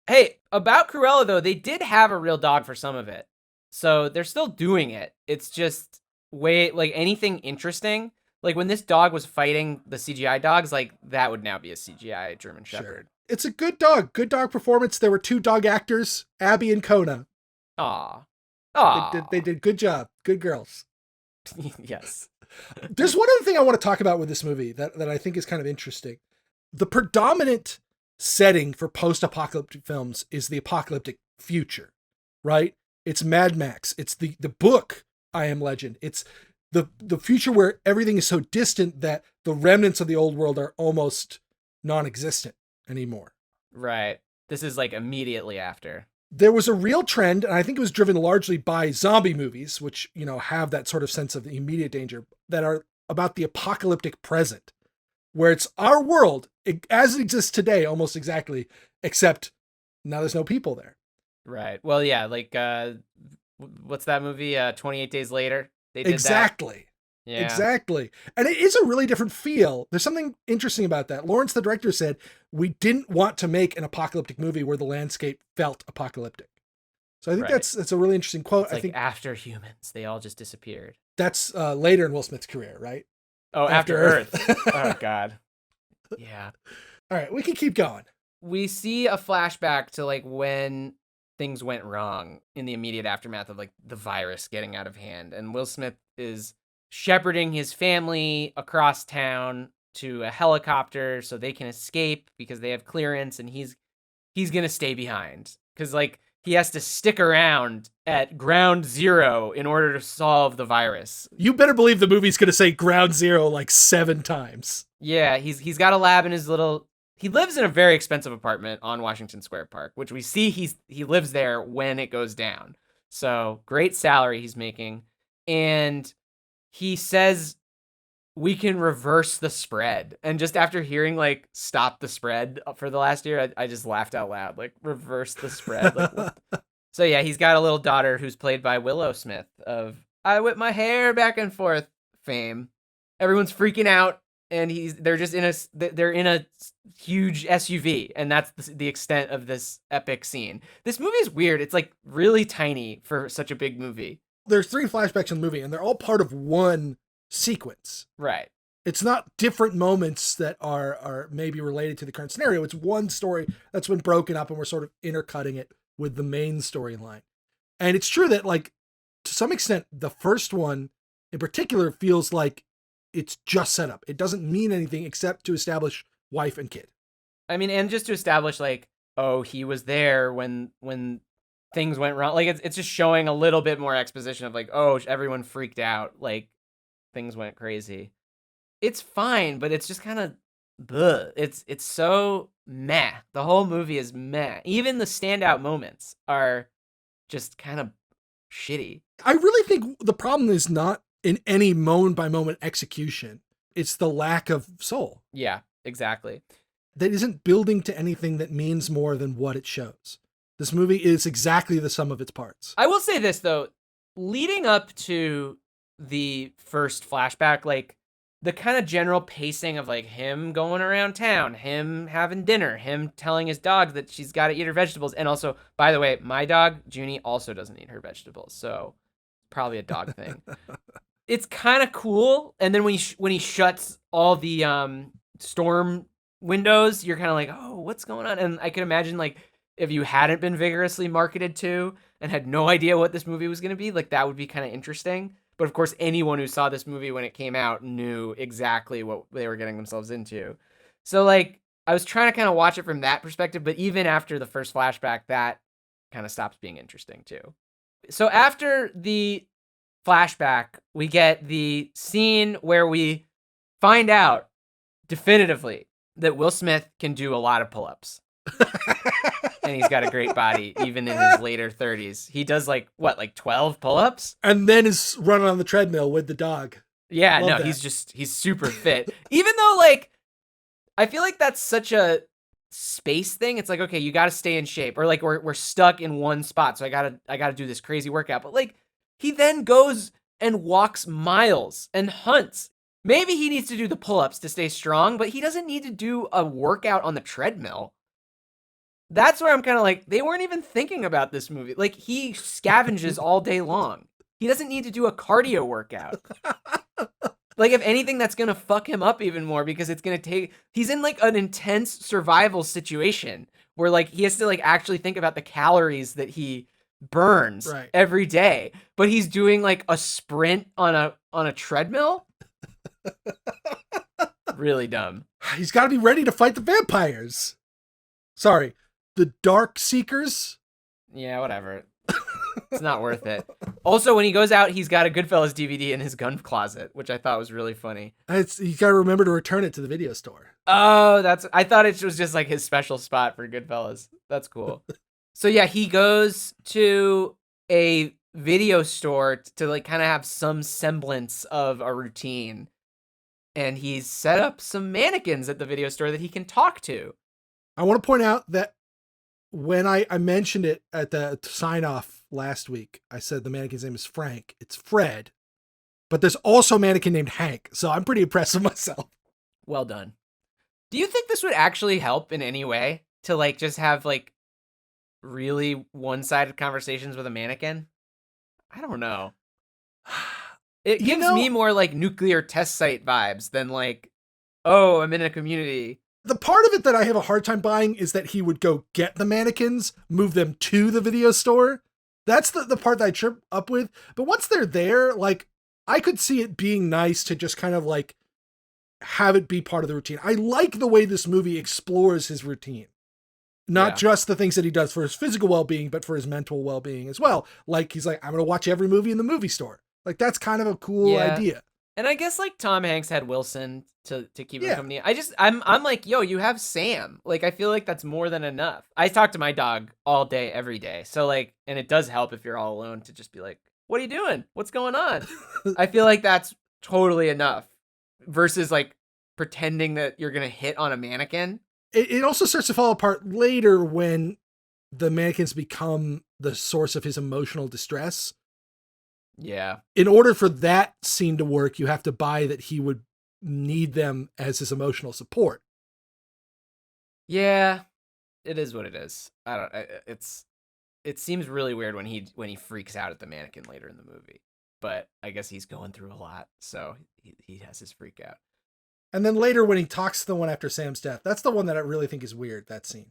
Hey, about Cruella though, they did have a real dog for some of it. So they're still doing it. It's just anything interesting. When this dog was fighting the CGI dogs, that would now be a CGI German Shepherd. Sure. It's a good dog performance. There were two dog actors, Abby and Kona. Aw. They did good job. Good girls. Yes. There's one other thing I want to talk about with this movie that I think is kind of interesting. The predominant setting for post-apocalyptic films is the apocalyptic future, right? It's Mad Max. It's the book, I Am Legend. It's the future where everything is so distant that the remnants of the old world are almost non-existent anymore. Right. This is immediately after. There was a real trend, and I think it was driven largely by zombie movies, which, have that sort of sense of immediate danger, that are about the apocalyptic present, where it's our world as it exists today, almost exactly, except now there's no people there. Right. Well, yeah, what's that movie? 28 Days Later? They did exactly. That. Yeah. Exactly. And it is a really different feel. There's something interesting about that. Lawrence, the director, said, we didn't want to make an apocalyptic movie where the landscape felt apocalyptic. So I think that's a really interesting quote. It's I think after humans, they all just disappeared. That's later in Will Smith's career, right? Oh, after Earth. Oh, God. Yeah. All right, we can keep going. We see a flashback to when things went wrong in the immediate aftermath of the virus getting out of hand. And Will Smith is shepherding his family across town to a helicopter so they can escape because they have clearance, and he's gonna stay behind because like he has to stick around at ground zero in order to solve the virus. You better believe the movie's gonna say ground zero like 7 times. Yeah, he's got a lab in his little. He lives in a very expensive apartment on Washington Square Park, which we see he lives there when it goes down. So great salary he's making, and he says we can reverse the spread. And just after hearing like stop the spread for the last year, I just laughed out loud, like reverse the spread. Like, what? So yeah, he's got a little daughter who's played by Willow Smith of I Whip My Hair Back and Forth fame. Everyone's freaking out, and they're in a huge SUV, and that's the extent of this epic scene. This movie is weird. It's like really tiny for such a big movie. There's 3 flashbacks in the movie, and they're all part of one sequence. Right. It's not different moments that are maybe related to the current scenario. It's one story that's been broken up, and we're sort of intercutting it with the main storyline. And it's true that, like, to some extent, the first one in particular feels like it's just set up. It doesn't mean anything except to establish wife and kid. I mean, and just to establish, like, oh, he was there when things went wrong. Like, it's just showing a little bit more exposition of, like, oh, everyone freaked out. Like, things went crazy. It's fine, but it's just kind of, it's so meh. The whole movie is meh. Even the standout moments are just kind of shitty. I really think the problem is not in any moment-by-moment execution. It's the lack of soul. Yeah, exactly. That isn't building to anything that means more than what it shows. This movie is exactly the sum of its parts. I will say this, though. Leading up to the first flashback, like, the kind of general pacing of, like, him going around town, him having dinner, him telling his dog that she's got to eat her vegetables. And also, by the way, my dog, Junie, also doesn't eat her vegetables. So, probably a dog thing. It's kind of cool. And then when he shuts all the storm windows, you're kind of like, oh, what's going on? And I can imagine, like, if you hadn't been vigorously marketed to and had no idea what this movie was going to be, like, that would be kind of interesting. But of course, anyone who saw this movie when it came out knew exactly what they were getting themselves into. So, like, I was trying to kind of watch it from that perspective, but even after the first flashback, that kind of stops being interesting too. So after the flashback, we get the scene where we find out definitively that Will Smith can do a lot of pull-ups. And he's got a great body, even in his later 30s. He does like 12 pull-ups? And then is running on the treadmill with the dog. Yeah, Love no, that. he's super fit. Even though, like, I feel like that's such a space thing. It's like, okay, you got to stay in shape, or like we're stuck in one spot, so I gotta do this crazy workout. But like, he then goes and walks miles and hunts. Maybe he needs to do the pull-ups to stay strong, but he doesn't need to do a workout on the treadmill. That's where I'm kind of like, they weren't even thinking about this movie. Like, he scavenges all day long. He doesn't need to do a cardio workout. Like, if anything, that's going to fuck him up even more because it's going to take... He's in, like, an intense survival situation where, like, he has to, like, actually think about the calories that he burns every day. But he's doing, like, a sprint on a treadmill? Really dumb. He's got to be ready to fight the vampires. Sorry. The Dark Seekers? Yeah, whatever. It's not worth it. Also, when he goes out, he's got a Goodfellas DVD in his gun closet, which I thought was really funny. You got to remember to return it to the video store. Oh, I thought it was just like his special spot for Goodfellas. That's cool. So yeah, he goes to a video store to like kind of have some semblance of a routine. And he's set up some mannequins at the video store that he can talk to. I want to point out that when I mentioned it at the sign-off last week, I said the mannequin's name is Frank. It's Fred. But there's also a mannequin named Hank, so I'm pretty impressed with myself. Well done. Do you think this would actually help in any way to like just have like really one-sided conversations with a mannequin? I don't know. It gives me more like nuclear test site vibes than like, oh, I'm in a community. The part of it that I have a hard time buying is that he would go get the mannequins, move them to the video store. That's the part that I trip up with. But once they're there, like, I could see it being nice to just kind of like have it be part of the routine. I like the way this movie explores his routine. Not just the things that he does for his physical well-being, but for his mental well-being as well. Like, he's like, I'm going to watch every movie in the movie store. Like, that's kind of a cool idea. And I guess like Tom Hanks had Wilson to keep him company. I'm like, yo, you have Sam. Like, I feel like that's more than enough. I talk to my dog all day, every day. So like, and it does help if you're all alone to just be like, what are you doing? What's going on? I feel like that's totally enough versus like pretending that you're going to hit on a mannequin. It also starts to fall apart later when the mannequins become the source of his emotional distress. Yeah. In order for that scene to work, you have to buy that he would need them as his emotional support. Yeah, it is what it is. It seems really weird when he freaks out at the mannequin later in the movie, but I guess he's going through a lot, so he has his freak out. And then later when he talks to the one after Sam's death, that's the one that I really think is weird, that scene.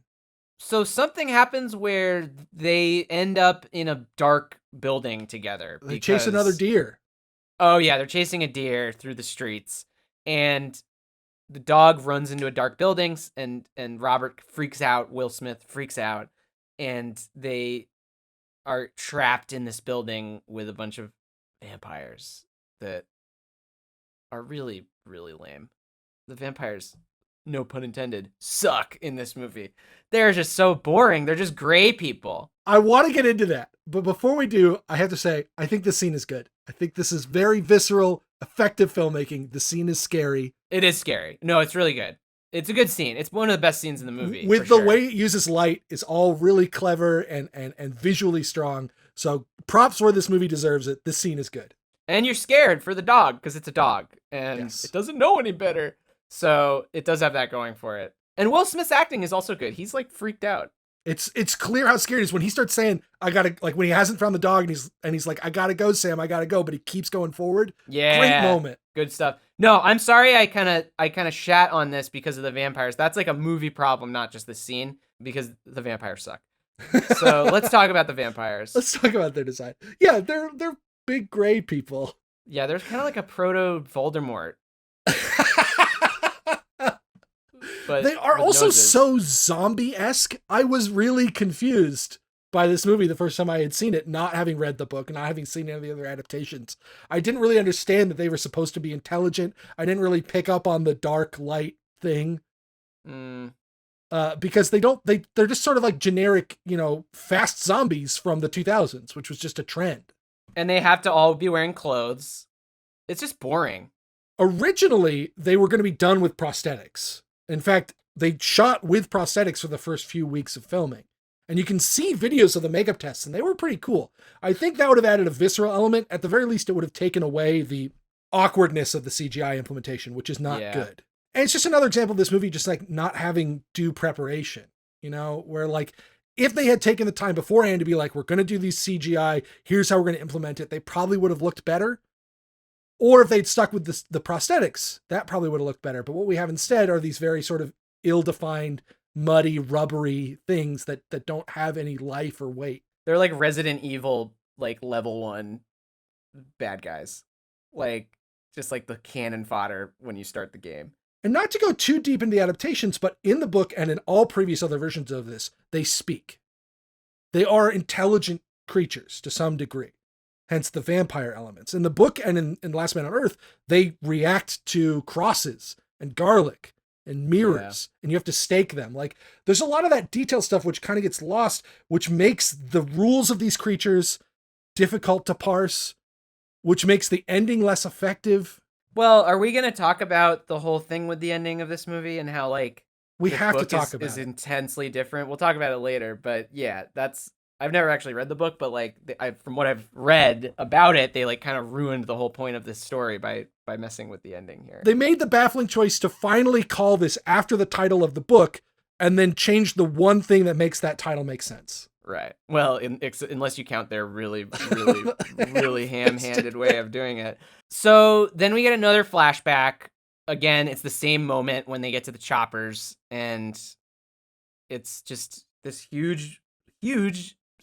So something happens where they end up in a dark building together. They chase another deer. Oh yeah, they're chasing a deer through the streets, and the dog runs into a dark building, and Robert freaks out. Will Smith freaks out, and they are trapped in this building with a bunch of vampires that are really, really lame. The vampires, no pun intended, suck in this movie. They're just so boring. They're just gray people. I want to get into that, but before we do, I have to say, I think this scene is good. I think this is very visceral, effective filmmaking. The scene is scary. It is scary. No, it's really good. It's a good scene. It's one of the best scenes in the movie. With the way it uses light is all really clever and visually strong. So props where this movie deserves it. This scene is good. And you're scared for the dog because it's a dog and it doesn't know any better. So it does have that going for it. And Will Smith's acting is also good. He's like freaked out. It's clear how scared he is when he starts saying, I gotta, like when he hasn't found the dog and he's like, I gotta go, Sam, I gotta go, but he keeps going forward. Yeah. Great moment. Good stuff. No, I'm sorry I kind of shat on this because of the vampires. That's like a movie problem, not just the scene, because the vampires suck. So let's talk about the vampires. Let's talk about their design. Yeah, they're big gray people. Yeah, they're kind of like a proto Voldemort. But they are also so zombie-esque. I was really confused by this movie the first time I had seen it, not having read the book and not having seen any of the other adaptations. I didn't really understand that they were supposed to be intelligent. I didn't really pick up on the dark light thing. Because they're just sort of like generic, fast zombies from the 2000s, which was just a trend. And they have to all be wearing clothes. It's just boring. Originally, they were going to be done with prosthetics. In fact, they shot with prosthetics for the first few weeks of filming. And you can see videos of the makeup tests, and they were pretty cool. I think that would have added a visceral element. At the very least, it would have taken away the awkwardness of the CGI implementation, which is not good. And it's just another example of this movie just like not having due preparation, where like if they had taken the time beforehand to be like, we're going to do these CGI, here's how we're going to implement it, they probably would have looked better. Or if they'd stuck with the prosthetics, that probably would have looked better. But what we have instead are these very sort of ill-defined, muddy, rubbery things that don't have any life or weight. They're like Resident Evil, like level 1 bad guys. Like, just like the cannon fodder when you start the game. And not to go too deep into the adaptations, but in the book and in all previous other versions of this, they speak. They are intelligent creatures to some degree. Hence the vampire elements. In the book and in Last Man on Earth, they react to crosses and garlic and mirrors, and you have to stake them. Like, there's a lot of that detail stuff which kind of gets lost, which makes the rules of these creatures difficult to parse, which makes the ending less effective. Well, are we going to talk about the whole thing with the ending of this movie and how, like, we have to talk about it is intensely different? We'll talk about it later, but yeah, I've never actually read the book, but like from what I've read about it, they like kind of ruined the whole point of this story by messing with the ending here. They made the baffling choice to finally call this after the title of the book and then change the one thing that makes that title make sense. Right. Well, unless you count their really, really, really ham-handed way of doing it. So then we get another flashback. Again, it's the same moment when they get to the choppers, and it's just this huge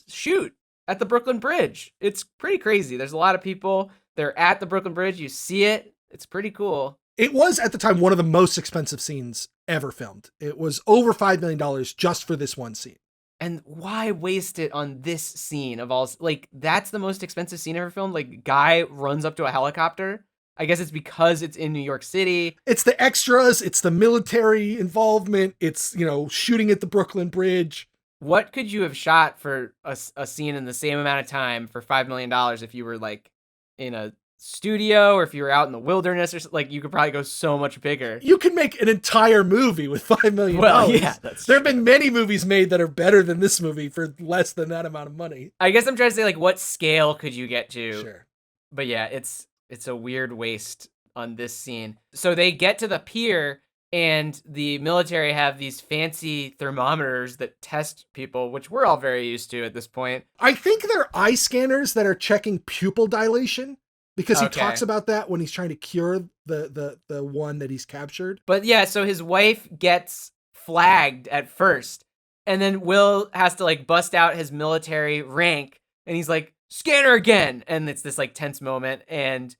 shoot at the Brooklyn Bridge. It's pretty crazy. There's a lot of people. They're at the Brooklyn Bridge. You see it. It's pretty cool. It was at the time one of the most expensive scenes ever filmed. It was over $5 million just for this one scene. And why waste it on this scene of all, like, that's the most expensive scene ever filmed? Like, guy runs up to a helicopter. I guess it's because it's in New York City. It's the extras. It's the military involvement. It's, shooting at the Brooklyn Bridge. What could you have shot for a scene in the same amount of time for $5 million if you were, like, in a studio or if you were out in the wilderness or something? Like, you could probably go so much bigger. You can make an entire movie with $5 million. Well, yeah, that's there have been many movies made that are better than this movie for less than that amount of money. I guess I'm trying to say, like, what scale could you get to? Sure. But yeah, it's a weird waste on this scene. So they get to the pier and the military have these fancy thermometers that test people, which we're all very used to at this point. I think they're eye scanners that are checking pupil dilation, because he Okay. talks about that when he's trying to cure the one that he's captured. But yeah, so his wife gets flagged at first, and then Will has to like bust out his military rank, and he's like, scan her again. And it's this like tense moment, and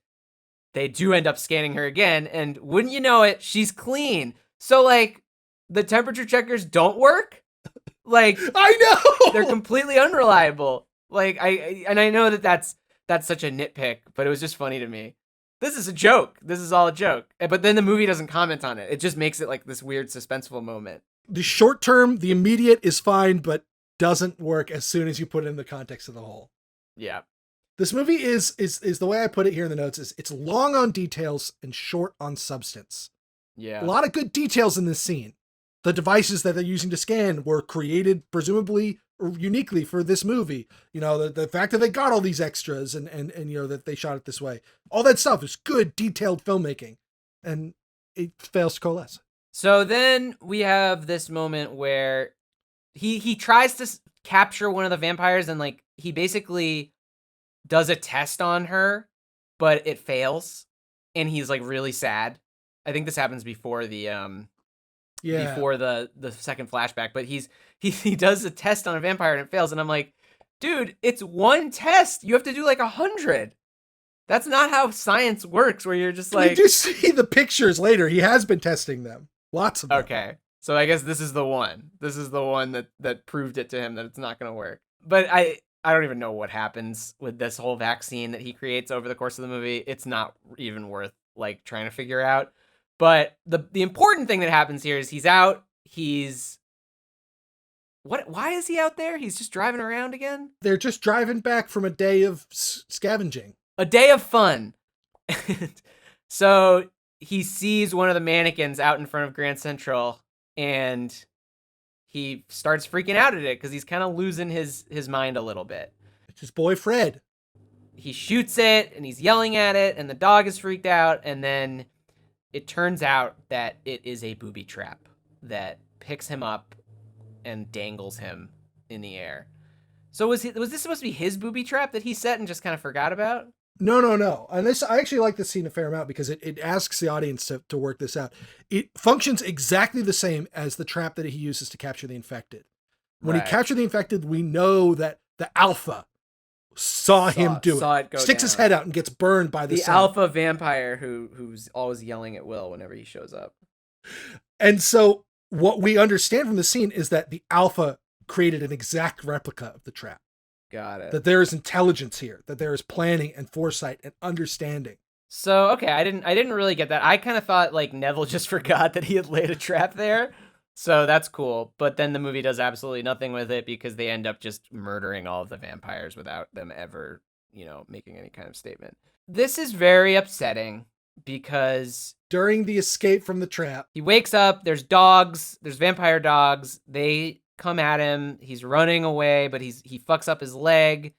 they do end up scanning her again, and wouldn't you know it, she's clean. So like the temperature checkers don't work. Like, I know they're completely unreliable. Like I know that that's such a nitpick, but it was just funny to me. This is a joke. This is all a joke. But then the movie doesn't comment on it. It just makes it like this weird suspenseful moment. The short term, the immediate is fine, but doesn't work as soon as you put it in the context of the whole. Yeah. This movie is the way I put it here in the notes is it's long on details and short on substance. Yeah. A lot of good details in this scene. The devices that they're using to scan were created presumably or uniquely for this movie. The fact that they got all these extras and that they shot it this way. All that stuff is good, detailed filmmaking. And it fails to coalesce. So then we have this moment where he tries to capture one of the vampires, and like he basically does a test on her, but it fails, and he's like really sad. I think this happens before the before the second flashback, but he does a test on a vampire and it fails, and I'm like, dude, it's one test. You have to do like 100. That's not how science works, where you're just like... We do see the pictures later. He has been testing them. Lots of them. Okay. So I guess this is the one. This is the one that proved it to him that it's not going to work. But I don't even know what happens with this whole vaccine that he creates over the course of the movie. It's not even worth like trying to figure out. But the important thing that happens here is he's out. Why is he out there? He's just driving around again? They're just driving back from a day of scavenging. A day of fun. So he sees one of the mannequins out in front of Grand Central, and he starts freaking out at it because he's kind of losing his mind a little bit. It's his boy Fred. He shoots it, and he's yelling at it, and the dog is freaked out, and then it turns out that it is a booby trap that picks him up and dangles him in the air. So was this supposed to be his booby trap that he set and just kind of forgot about? No. And I actually like this scene a fair amount because it asks the audience to work this out. It functions exactly the same as the trap that he uses to capture the infected. When he captured the infected, we know that the alpha saw him do it. Sticks his head out and gets burned by the sun. Alpha vampire who's always yelling at Will whenever he shows up. And so what we understand from the scene is that the alpha created an exact replica of the trap. Got it. That there is intelligence here, that there is planning and foresight and understanding. So, okay, I didn't really get that. I kind of thought like Neville just forgot that he had laid a trap there. So that's cool. But then the movie does absolutely nothing with it because they end up just murdering all of the vampires without them ever, making any kind of statement. This is very upsetting because during the escape from the trap, he wakes up, there's vampire dogs. They come at him. He's running away, but he fucks up his leg,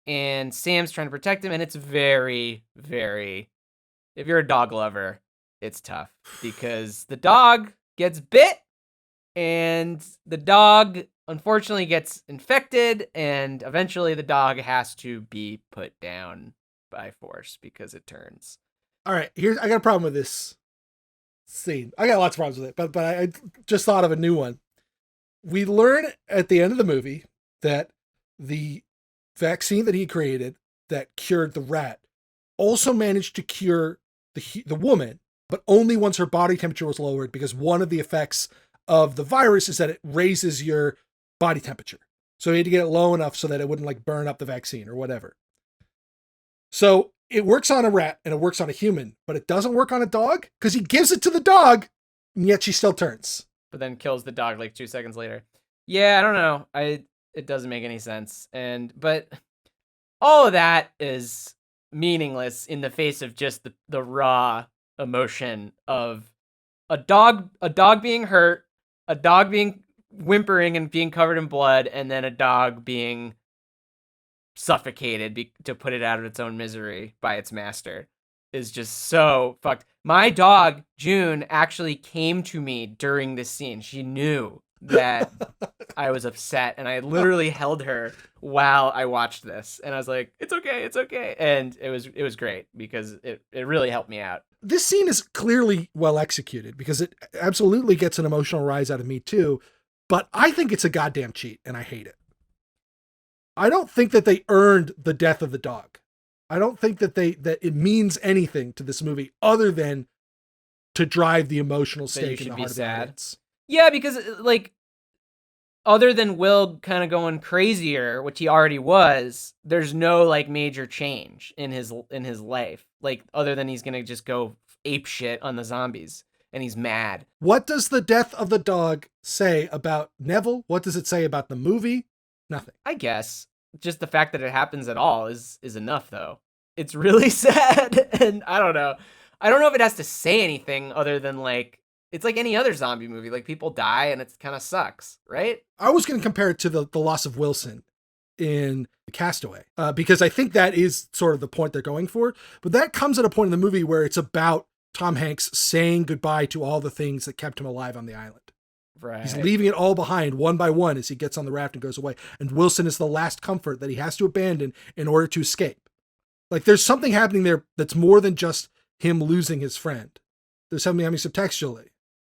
and Sam's trying to protect him, and it's very, very, if you're a dog lover, it's tough because the dog gets bit, and the dog unfortunately gets infected, and eventually the dog has to be put down by force because it turns. All right, I got a problem with this scene. I got lots of problems with it, but I just thought of a new one. We learn at the end of the movie that the vaccine that he created that cured the rat also managed to cure the woman, but only once her body temperature was lowered, because one of the effects of the virus is that it raises your body temperature. So he had to get it low enough so that it wouldn't like burn up the vaccine or whatever. So it works on a rat and it works on a human, but it doesn't work on a dog because he gives it to the dog, and yet she still turns. But then kills the dog like 2 seconds later. Yeah, I don't know. It doesn't make any sense. But all of that is meaningless in the face of just the raw emotion of a dog being hurt, a dog being whimpering and being covered in blood, and then a dog being suffocated to put it out of its own misery by its master is just so fucked. My dog, June, actually came to me during this scene. She knew that I was upset, and I literally held her while I watched this. And I was like, it's okay, it's okay. And it was great because it really helped me out. This scene is clearly well executed because it absolutely gets an emotional rise out of me too. But I think it's a goddamn cheat, and I hate it. I don't think that they earned the death of the dog. I don't think that it means anything to this movie other than to drive the emotional stake in the heart of the audience. Yeah, because like other than Will kind of going crazier, which he already was, there's no like major change in his life. Like other than he's gonna just go ape shit on the zombies and he's mad. What does the death of the dog say about Neville? What does it say about the movie? Nothing. I guess just the fact that it happens at all is enough, though. It's really sad, and I don't know. I don't know if it has to say anything other than like it's like any other zombie movie. Like people die, and it kind of sucks, right? I was going to compare it to the loss of Wilson in Castaway, because I think that is sort of the point they're going for. But that comes at a point in the movie where it's about Tom Hanks saying goodbye to all the things that kept him alive on the island. Right. He's leaving it all behind one by one as he gets on the raft and goes away. And Wilson is the last comfort that he has to abandon in order to escape. Like there's something happening there that's more than just him losing his friend. There's something happening subtextually.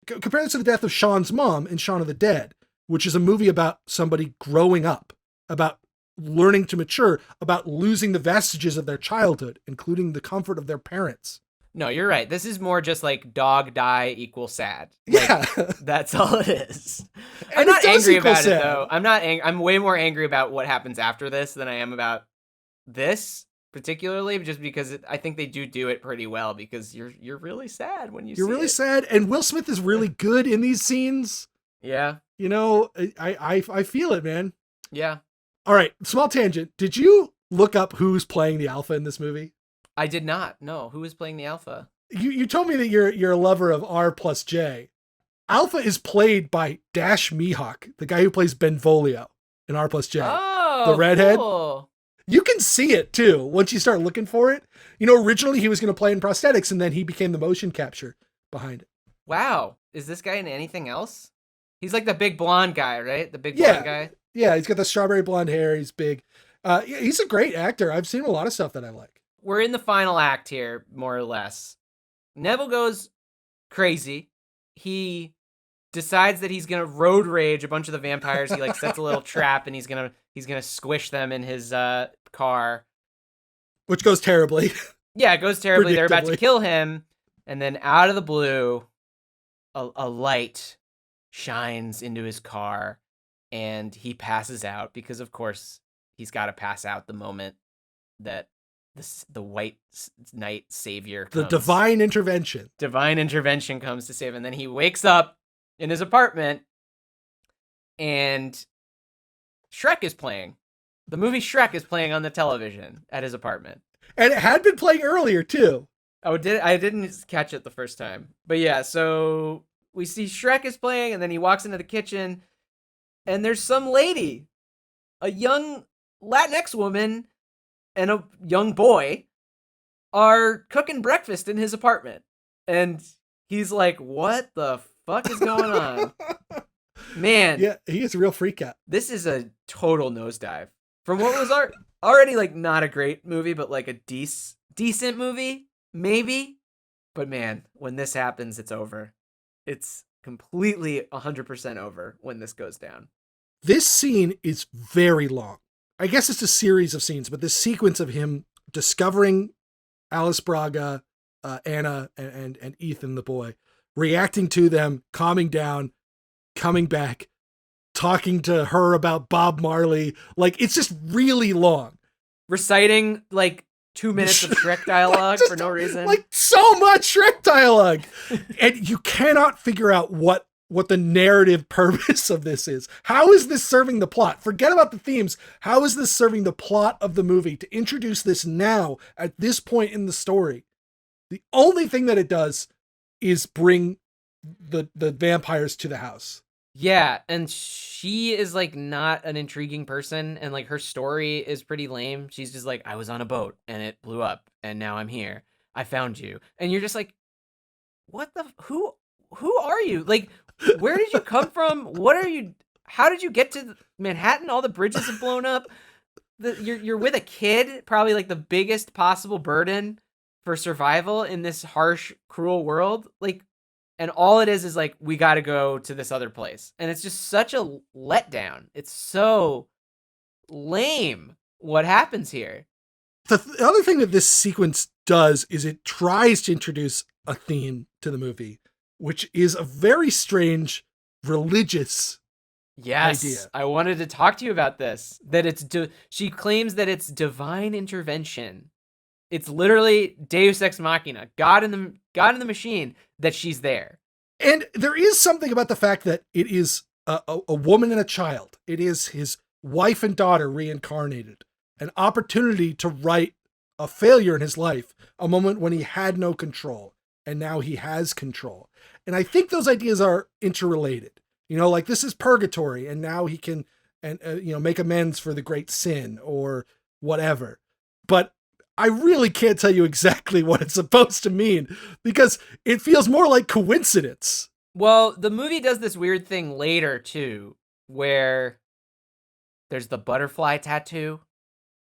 Compare this to the death of Sean's mom in Shaun of the Dead, which is a movie about somebody growing up, about learning to mature, about losing the vestiges of their childhood, including the comfort of their parents. No, you're right. This is more just like dog die equals sad. Like, yeah. That's all it is. And I'm not angry about sad. it, though. I'm way more angry about what happens after this than I am about this particularly, just because I think they do it pretty well because you're really sad when you see it. You're really sad, and Will Smith is really good in these scenes. Yeah. You know, I feel it, man. Yeah. All right, small tangent. Did you look up who's playing the alpha in this movie? I did not. No. Who is playing the alpha? You told me that you're a lover of R plus J. Alpha is played by Dash Mihawk, the guy who plays Benvolio in R plus J. Oh, the redhead. Cool. You can see it too once you start looking for it. You know, originally he was going to play in prosthetics, and then he became the motion capture behind it. Wow. Is this guy in anything else? He's like the big blonde guy, right? The big blonde guy? Yeah, he's got the strawberry blonde hair. He's big. He's a great actor. I've seen a lot of stuff that I like. We're in the final act here, more or less. Neville goes crazy. He decides that he's gonna road rage a bunch of the vampires. He like sets a little trap, and he's gonna squish them in his car, which goes terribly. Yeah, it goes terribly. They're about to kill him, and then out of the blue, a light shines into his car, and he passes out because, of course, he's got to pass out the moment that the white knight savior comes. The divine intervention comes to save him. And then he wakes up in his apartment, and Shrek is playing. The movie Shrek is playing on the television at his apartment. And it had been playing earlier, too. Oh, I didn't catch it the first time. But yeah, so we see Shrek is playing, and then he walks into the kitchen, and there's some lady, a young Latinx woman, and a young boy are cooking breakfast in his apartment. And he's like, what the fuck is going on? Man. Yeah, he is a real freak out. This is a total nosedive. From what was already like not a great movie, but like a decent movie, maybe. But man, when this happens, it's over. It's completely 100% over when this goes down. This scene is very long. I guess it's a series of scenes, but this sequence of him discovering Alice Braga, Anna, and Ethan, the boy, reacting to them, calming down, coming back, talking to her about Bob Marley. Like, it's just really long. Reciting like 2 minutes of Shrek dialogue for no reason. Like, so much Shrek dialogue. And you cannot figure out what the narrative purpose of this is. How is this serving the plot? Forget about the themes. How is this serving the plot of the movie to introduce this now at this point in the story? The only thing that it does is bring the vampires to the house. Yeah, and she is like not an intriguing person, and like her story is pretty lame. She's just like, I was on a boat and it blew up and now I'm here. I found you. And you're just like, what the who are you? Like, where did you come from? What are you? How did you get to Manhattan? All the bridges have blown up. You're with a kid, probably like the biggest possible burden for survival in this harsh, cruel world. Like, and all it is like, we got to go to this other place. And it's just such a letdown. It's so lame what happens here. The other thing that this sequence does is it tries to introduce a theme to the movie, which is a very strange religious idea. I wanted to talk to you about this. That it's she claims that it's divine intervention. It's literally Deus Ex Machina, God in the machine, that she's there. And there is something about the fact that it is a woman and a child. It is his wife and daughter reincarnated. An opportunity to right a failure in his life, a moment when he had no control, and now he has control. And I think those ideas are interrelated. You know, like, this is purgatory, and now he can make amends for the great sin or whatever. But I really can't tell you exactly what it's supposed to mean, because it feels more like coincidence. Well, the movie does this weird thing later, too, where there's the butterfly tattoo.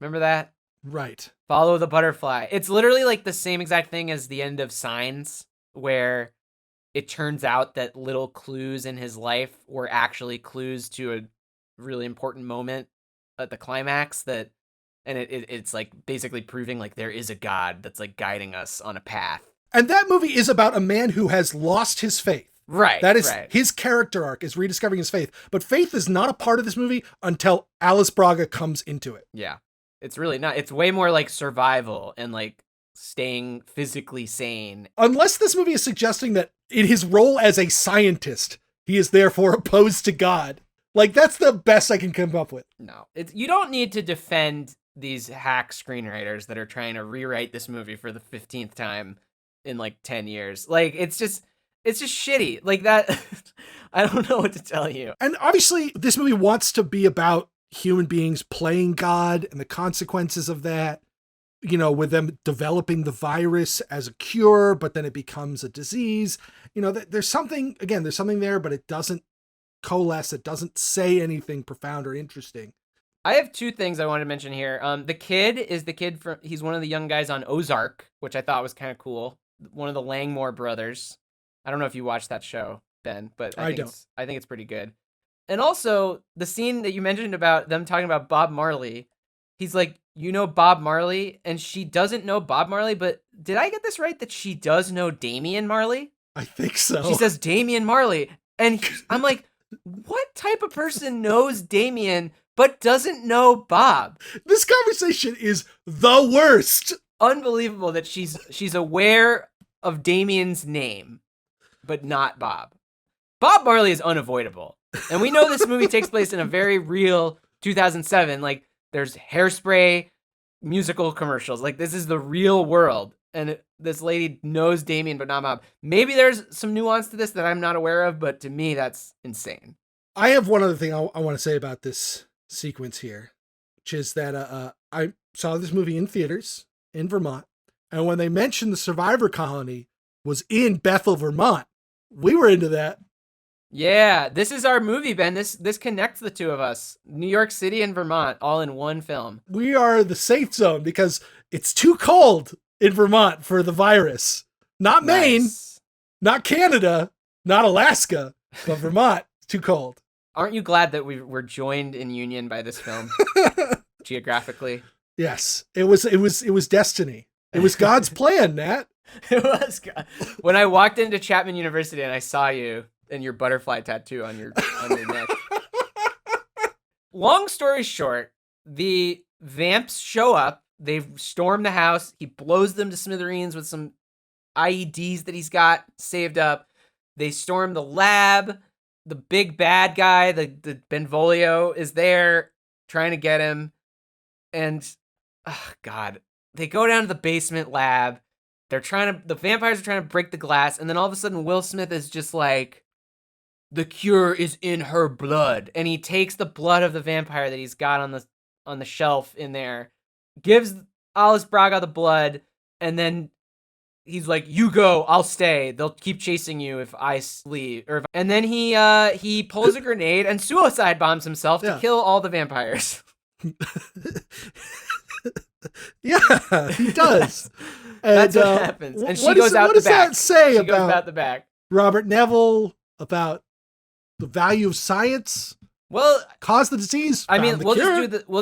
Remember that? Right. Follow the butterfly. It's literally like the same exact thing as the end of Signs, where it turns out that little clues in his life were actually clues to a really important moment at the climax, and it's like basically proving like there is a God that's like guiding us on a path. And that movie is about a man who has lost his faith. Right. That is right. His character arc is rediscovering his faith. But faith is not a part of this movie until Alice Braga comes into it. Yeah. It's really not. It's way more like survival and like staying physically sane. Unless this movie is suggesting that in his role as a scientist, he is therefore opposed to God. Like, that's the best I can come up with. No. You don't need to defend these hack screenwriters that are trying to rewrite this movie for the 15th time in like 10 years. Like, it's just shitty. Like, that, I don't know what to tell you. And obviously, this movie wants to be about human beings playing God and the consequences of that, you know, with them developing the virus as a cure, but then it becomes a disease. You know, there's something there, but it doesn't coalesce. It doesn't say anything profound or interesting. I have two things I want to mention here. The kid is he's one of the young guys on Ozark, which I thought was kind of cool. One of the Langmore brothers. I don't know if you watched that show, Ben, but I think it's pretty good. And also, the scene that you mentioned about them talking about Bob Marley, he's like, you know Bob Marley? And she doesn't know Bob Marley, but did I get this right that she does know Damian Marley? I think so. She says Damian Marley. And I'm like, what type of person knows Damian but doesn't know Bob? This conversation is the worst. Unbelievable that she's aware of Damian's name, but not Bob. Bob Marley is unavoidable. And we know this movie takes place in a very real 2007. Like, there's Hairspray musical commercials. Like, this is the real world. And this lady knows Damien, but not Bob. Maybe there's some nuance to this that I'm not aware of, but to me, that's insane. I have one other thing I want to say about this sequence here, which is that I saw this movie in theaters in Vermont. And when they mentioned the survivor colony was in Bethel, Vermont, we were into that. Yeah, this is our movie, Ben. This connects the two of us. New York City and Vermont, all in one film. We are the safe zone because it's too cold in Vermont for the virus. Not Maine, not Canada, not Alaska, but Vermont, too cold. Aren't you glad that we were joined in union by this film geographically? Yes, it was destiny. It was God's plan, Nat. It was when I walked into Chapman University and I saw you and your butterfly tattoo on your neck. Long story short, the vamps show up. They storm the house. He blows them to smithereens with some IEDs that he's got saved up. They storm the lab. The big bad guy, the Benvolio, is there trying to get him. And, oh God, they go down to the basement lab. The vampires are trying to break the glass. And then all of a sudden, Will Smith is just like, the cure is in her blood. And he takes the blood of the vampire that he's got on the shelf in there, gives Alice Braga the blood, and then he's like, you go, I'll stay. They'll keep chasing you if I leave. And then he pulls a grenade and suicide bombs himself to kill all the vampires. Yeah, he does. That's what happens. And she goes out the back. What does that say She goes out the back. Robert Neville, about the value of science? Well, cause the disease. I mean, we'll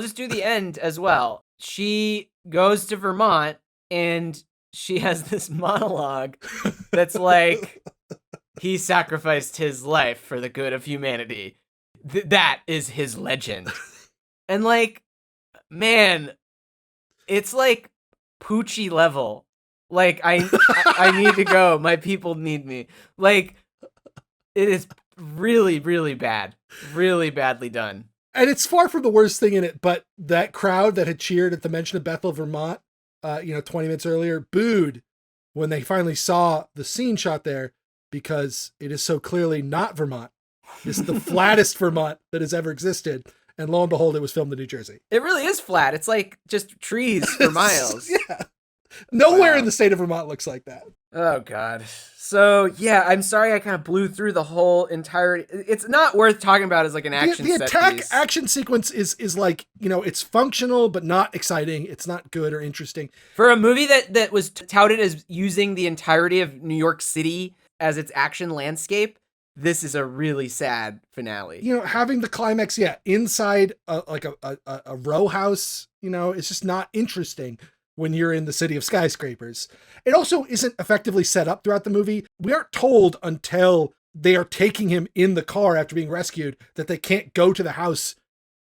just do the end as well. She goes to Vermont and she has this monologue that's like, he sacrificed his life for the good of humanity. That is his legend. And like, man, it's like Poochie level. Like, I need to go. My people need me. Like, it is really, really bad. Really badly done. And it's far from the worst thing in it, but that crowd that had cheered at the mention of Bethel, Vermont, 20 minutes earlier, booed when they finally saw the scene shot there, because it is so clearly not Vermont. It's the flattest Vermont that has ever existed. And lo and behold, it was filmed in New Jersey. It really is flat. It's like just trees for miles. Yeah. Nowhere in the state of Vermont looks like that. Oh, God. So, yeah, I'm sorry I kind of blew through the whole entirety. It's not worth talking about as like an action The set attack piece. action sequence is like, it's functional, but not exciting. It's not good or interesting. For a movie that was touted as using the entirety of New York City as its action landscape, this is a really sad finale. Having the climax, inside a row house, it's just not interesting when you're in the city of skyscrapers. It also isn't effectively set up throughout the movie. We aren't told until they are taking him in the car after being rescued that they can't go to the house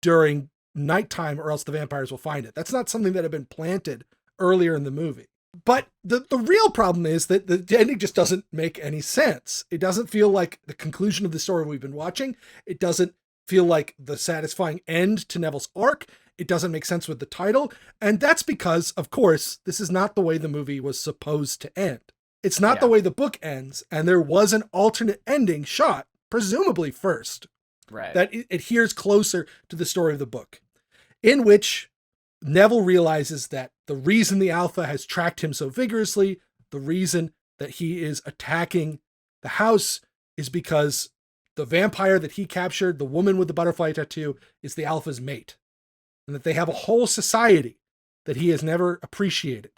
during nighttime or else the vampires will find it. That's not something that had been planted earlier in the movie. But the real problem is that the ending just doesn't make any sense. It doesn't feel like the conclusion of the story we've been watching. It doesn't feel like the satisfying end to Neville's arc. It doesn't make sense with the title. And that's because, of course, this is not the way the movie was supposed to end. It's not the way the book ends. And there was an alternate ending shot, presumably first, that adheres closer to the story of the book, in which Neville realizes that the reason the Alpha has tracked him so vigorously, the reason that he is attacking the house, is because the vampire that he captured, the woman with the butterfly tattoo, is the Alpha's mate. And that they have a whole society that he has never appreciated.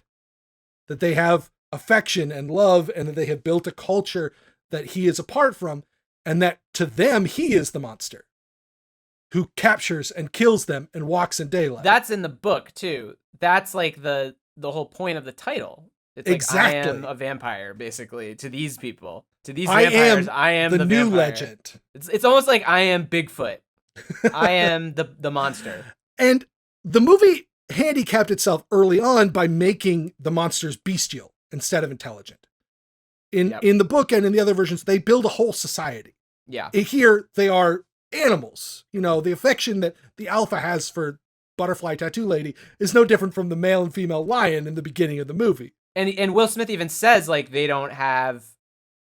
That they have affection and love, and that they have built a culture that he is apart from, and that to them, he is the monster who captures and kills them and walks in daylight. That's in the book, too. That's like the whole point of the title. It's exactly. Like, I am a vampire, basically, to these people. To these vampires, I am the new vampire. legend. It's almost like I am Bigfoot. I am the monster. And the movie handicapped itself early on by making the monsters bestial instead of intelligent. In the book and in the other versions, they build a whole society. Yeah. Here, they are animals. The affection that the Alpha has for Butterfly Tattoo Lady is no different from the male and female lion in the beginning of the movie. And Will Smith even says, like, they don't have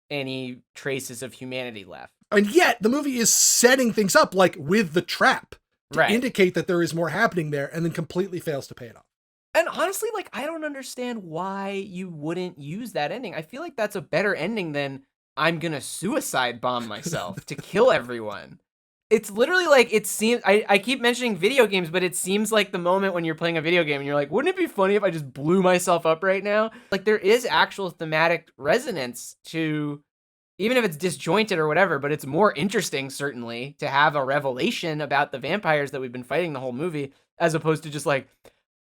any traces of humanity left. And yet, the movie is setting things up, like, with the trap to indicate that there is more happening there, and then completely fails to pay it off. And honestly, like, I don't understand why you wouldn't use that ending. I feel like that's a better ending than I'm gonna suicide bomb myself to kill everyone. It's literally like, it seems, I keep mentioning video games, but it seems like the moment when you're playing a video game and you're like, wouldn't it be funny if I just blew myself up right now? Like, there is actual thematic resonance to, even if it's disjointed or whatever, but it's more interesting, certainly, to have a revelation about the vampires that we've been fighting the whole movie, as opposed to just like,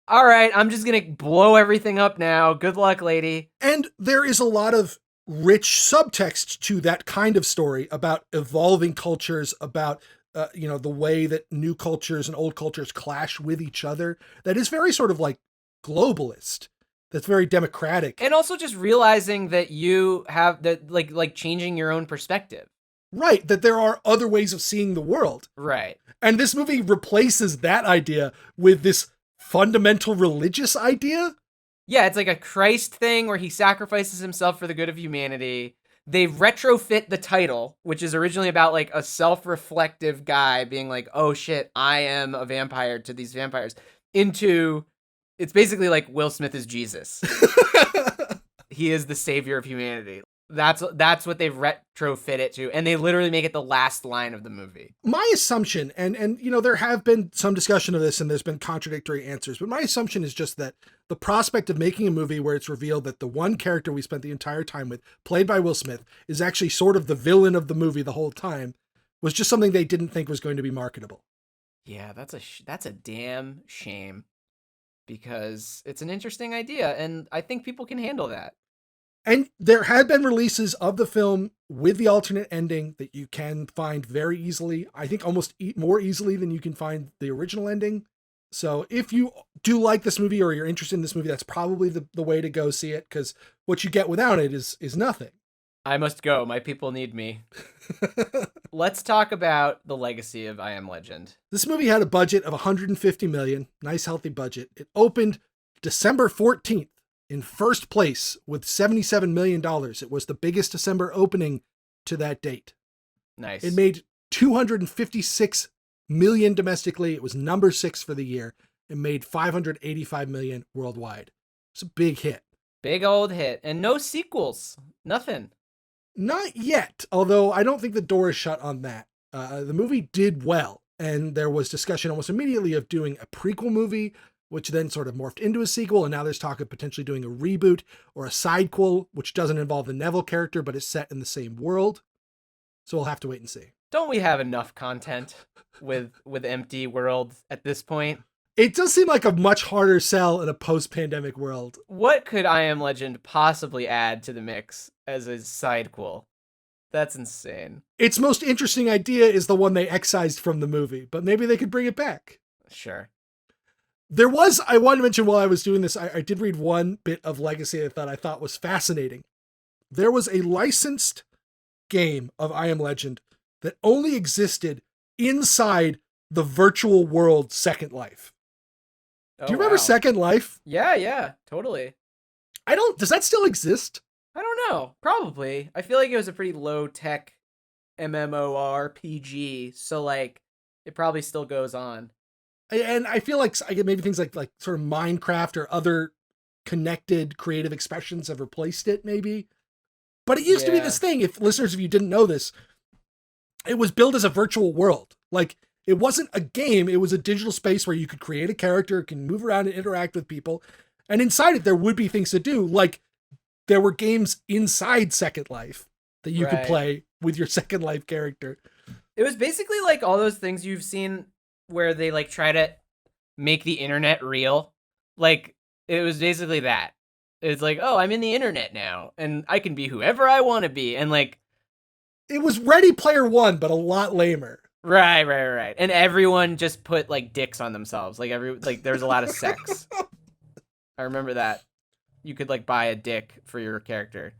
all right, I'm just going to blow everything up now. Good luck, lady. And there is a lot of rich subtext to that kind of story about evolving cultures, about the way that new cultures and old cultures clash with each other. That is very sort of like globalist. That's very democratic. And also just realizing that you have that, like changing your own perspective. Right, that there are other ways of seeing the world. Right. And this movie replaces that idea with this fundamental religious idea. Yeah, it's like a Christ thing where he sacrifices himself for the good of humanity. They retrofit the title, which is originally about like a self-reflective guy being like, oh shit, I am a vampire to these vampires, into, it's basically like Will Smith is Jesus. He is the savior of humanity. That's what they've retrofit it to, and they literally make it the last line of the movie. My assumption, and there have been some discussion of this and there's been contradictory answers, but my assumption is just that the prospect of making a movie where it's revealed that the one character we spent the entire time with, played by Will Smith, is actually sort of the villain of the movie the whole time, was just something they didn't think was going to be marketable. Yeah, that's a damn shame, because it's an interesting idea, and I think people can handle that. And there had been releases of the film with the alternate ending that you can find very easily. I think almost more easily than you can find the original ending. So if you do like this movie or you're interested in this movie, that's probably the way to go see it, because what you get without it is nothing. I must go. My people need me. Let's talk about the legacy of I Am Legend. This movie had a budget of $150 million. Nice, healthy budget. It opened December 14th. In first place with $77 million. It was the biggest December opening to that date. Nice. It made $256 million domestically. It was number 6 for the year. It made $585 million worldwide. It's a big hit. Big old hit. And no sequels. Nothing. Not yet, although I don't think the door is shut on that. The movie did well, and there was discussion almost immediately of doing a prequel movie, which then sort of morphed into a sequel, and now there's talk of potentially doing a reboot or a sidequel, which doesn't involve the Neville character, but is set in the same world. So we'll have to wait and see. Don't we have enough content with Empty World at this point? It does seem like a much harder sell in a post-pandemic world. What could I Am Legend possibly add to the mix as a sidequel? That's insane. Its most interesting idea is the one they excised from the movie, but maybe they could bring it back. Sure. I wanted to mention while I was doing this, I did read one bit of legacy that I thought was fascinating. There was a licensed game of I Am Legend that only existed inside the virtual world Second Life. Do you remember Second Life? Yeah, totally. Does that still exist? I don't know. Probably. I feel like it was a pretty low tech MMORPG, so like it probably still goes on. And I feel like maybe things like sort of Minecraft or other connected creative expressions have replaced it, maybe. But it used to be this thing. If listeners, if you didn't know this, it was built as a virtual world. Like, it wasn't a game. It was a digital space where you could create a character, can move around and interact with people. And inside it, there would be things to do. Like, there were games inside Second Life that you could play with your Second Life character. It was basically like all those things you've seen where they like try to make the internet real. Like, it was basically that. It's like, oh, I'm in the internet now and I can be whoever I want to be. And like, it was Ready Player One, but a lot lamer. Right. And everyone just put like dicks on themselves. Like there's a lot of sex. I remember that. You could like buy a dick for your character.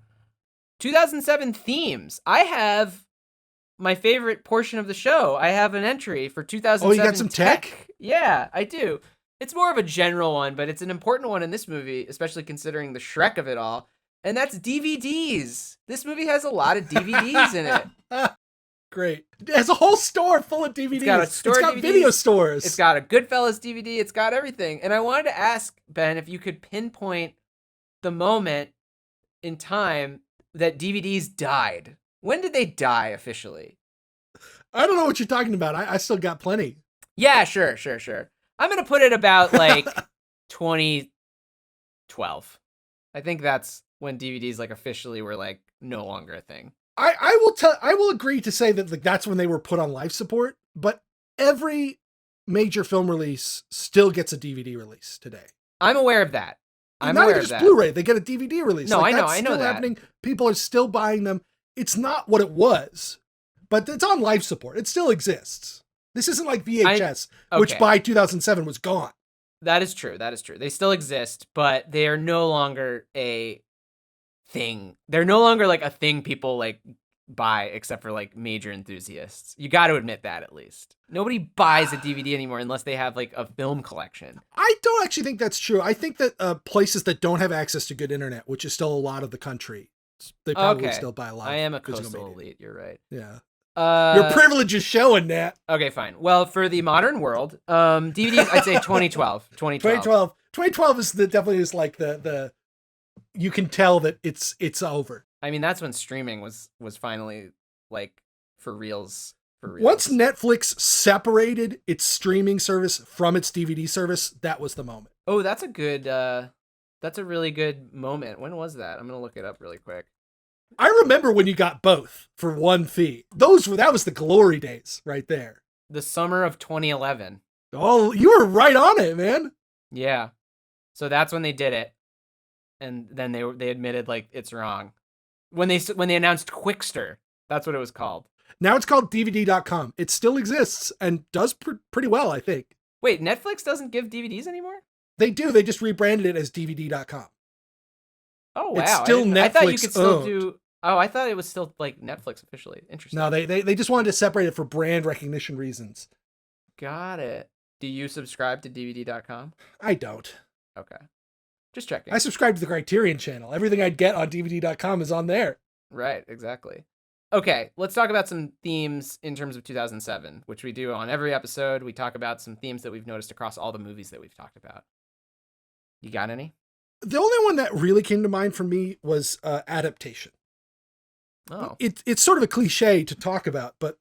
2007 themes. I have my favorite portion of the show. I have an entry for 2007. Oh, you got some tech? Yeah, I do. It's more of a general one, but it's an important one in this movie, especially considering the Shrek of it all. And that's DVDs. This movie has a lot of DVDs in it. Great. It has a whole store full of DVDs. It's got video stores. It's got a Goodfellas DVD. It's got everything. And I wanted to ask, Ben, if you could pinpoint the moment in time that DVDs died. When did they die officially? I don't know what you're talking about. I still got plenty. Yeah, sure. I'm going to put it about like 2012. I think that's when DVDs like officially were like no longer a thing. I will agree to say that like that's when they were put on life support, but every major film release still gets a DVD release today. I'm aware of that. I'm not aware even of just that. Blu-ray, they get a DVD release. No, like, I know, that's I know still that. happening. People are still buying them. It's not what it was, but it's on life support. It still exists. This isn't like VHS, which Okay. by 2007 was gone. That is true. That is true. They still exist, but they are no longer a thing. They're no longer like a thing people like buy except for like major enthusiasts. You got to admit that at least. Nobody buys a DVD anymore unless they have like a film collection. I don't actually think that's true. I think that places that don't have access to good internet, which is still a lot of the country, they probably still buy a lot. I am a physical coastal media. elite. You're right. Yeah. Your privilege is showing, Nat. Okay, fine. Well, for the modern world, DVDs, I'd say 2012. 2012 is definitely is like the you can tell that it's over. I mean, that's when streaming was finally like for reals. Once Netflix separated its streaming service from its DVD service, that was the moment. Oh, that's a really good moment. When was that? I'm gonna look it up really quick. I remember when you got both for one fee. That was the glory days right there. The summer of 2011. Oh, you were right on it, man. Yeah. So that's when they did it. And then they admitted like it's wrong. When they announced Quickster, that's what it was called. Now it's called DVD.com. It still exists and does pretty well, I think. Wait, Netflix doesn't give DVDs anymore? They do. They just rebranded it as DVD.com. Oh, wow. It's still Netflix I thought you could still owned. do... Oh, I thought it was still like Netflix officially. Interesting. No, they just wanted to separate it for brand recognition reasons. Got it. Do you subscribe to DVD.com? I don't. Okay. Just checking. I subscribe to the Criterion channel. Everything I'd get on DVD.com is on there. Right, exactly. Okay, let's talk about some themes in terms of 2007, which we do on every episode. We talk about some themes that we've noticed across all the movies that we've talked about. You got any? The only one that really came to mind for me was adaptation. Oh. It's sort of a cliche to talk about, but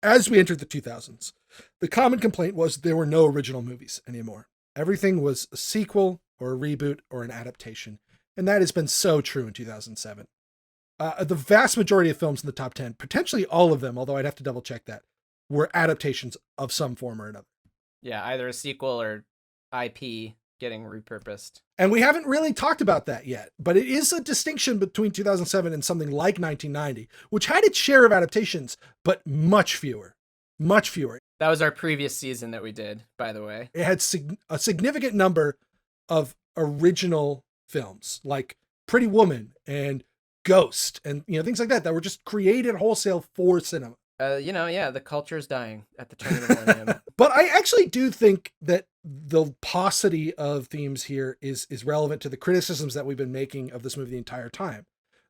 as we entered the 2000s, the common complaint was there were no original movies anymore. Everything was a sequel or a reboot or an adaptation. And that has been so true in 2007. The vast majority of films in the top 10, potentially all of them, although I'd have to double check that, were adaptations of some form or another. Yeah, either a sequel or IP getting repurposed. And we haven't really talked about that yet, but it is a distinction between 2007 and something like 1990, which had its share of adaptations, but much fewer. Much fewer. That was our previous season that we did, by the way. It had a significant number of original films, like Pretty Woman and Ghost and things like that were just created wholesale for cinema. The culture is dying at the turn of the millennium. But I actually do think that the paucity of themes here is relevant to the criticisms that we've been making of this movie the entire time.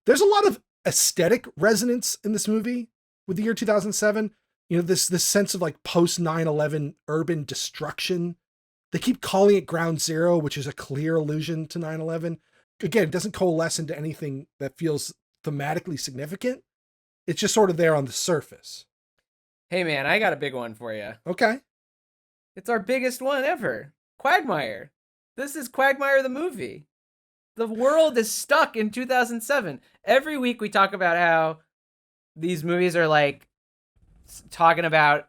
There's a lot of aesthetic resonance in this movie with the year 2007. This sense of like post 9/11 urban destruction. They keep calling it Ground Zero, which is a clear allusion to 9/11. Again, it doesn't coalesce into anything that feels thematically significant. It's just sort of there on the surface. Hey man, I got a big one for you. Okay. It's our biggest one ever. Quagmire. This is Quagmire the movie. The world is stuck in 2007. Every week we talk about how these movies are like talking about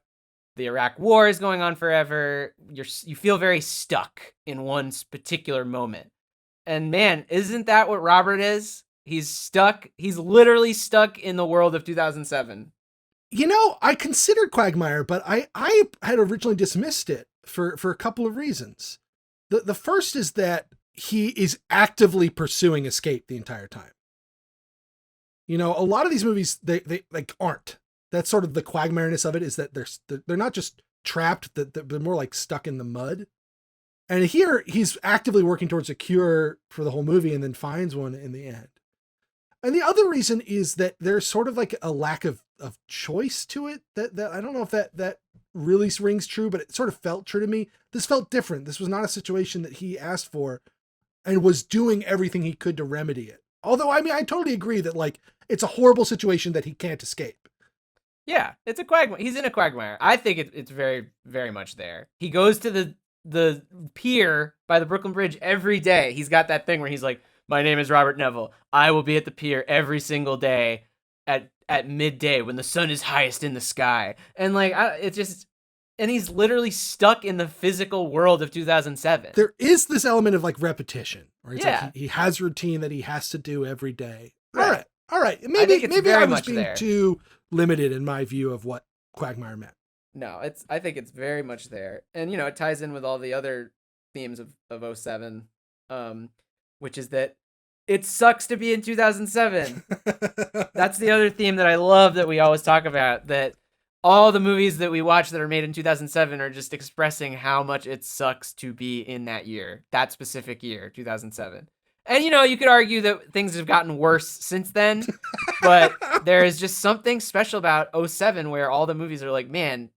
the Iraq War is going on forever. You feel very stuck in one particular moment. And man, isn't that what Robert is? He's stuck. He's literally stuck in the world of 2007. I considered Quagmire, but I had originally dismissed it for a couple of reasons. The first is that he is actively pursuing escape the entire time. A lot of these movies, they like aren't. That's sort of the Quagmire-ness of it, is that they're not just trapped, that they're more like stuck in the mud. And here he's actively working towards a cure for the whole movie and then finds one in the end. And the other reason is that there's sort of like a lack of choice to it that I don't know if that really rings true, but it sort of felt true to me. This felt different. This was not a situation that he asked for and was doing everything he could to remedy it. Although, I totally agree that like it's a horrible situation that he can't escape. Yeah, it's a quagmire. He's in a quagmire. I think it's very, very much there. He goes to the pier by the Brooklyn Bridge every day. He's got that thing where he's like, my name is Robert Neville. I will be at the pier every single day at midday when the sun is highest in the sky. And like, and he's literally stuck in the physical world of 2007. There is this element of like repetition, where it's Yeah. like he has routine that he has to do every day. Right. All right. think Maybe it's maybe very I was much being there. too limited in my view of what Quagmire meant. No, I think it's very much there. And it ties in with all the other themes of 07, which is that it sucks to be in 2007. That's the other theme that I love that we always talk about, that all the movies that we watch that are made in 2007 are just expressing how much it sucks to be in that year, that specific year, 2007. And, you could argue that things have gotten worse since then, but there is just something special about 07 where all the movies are like, man,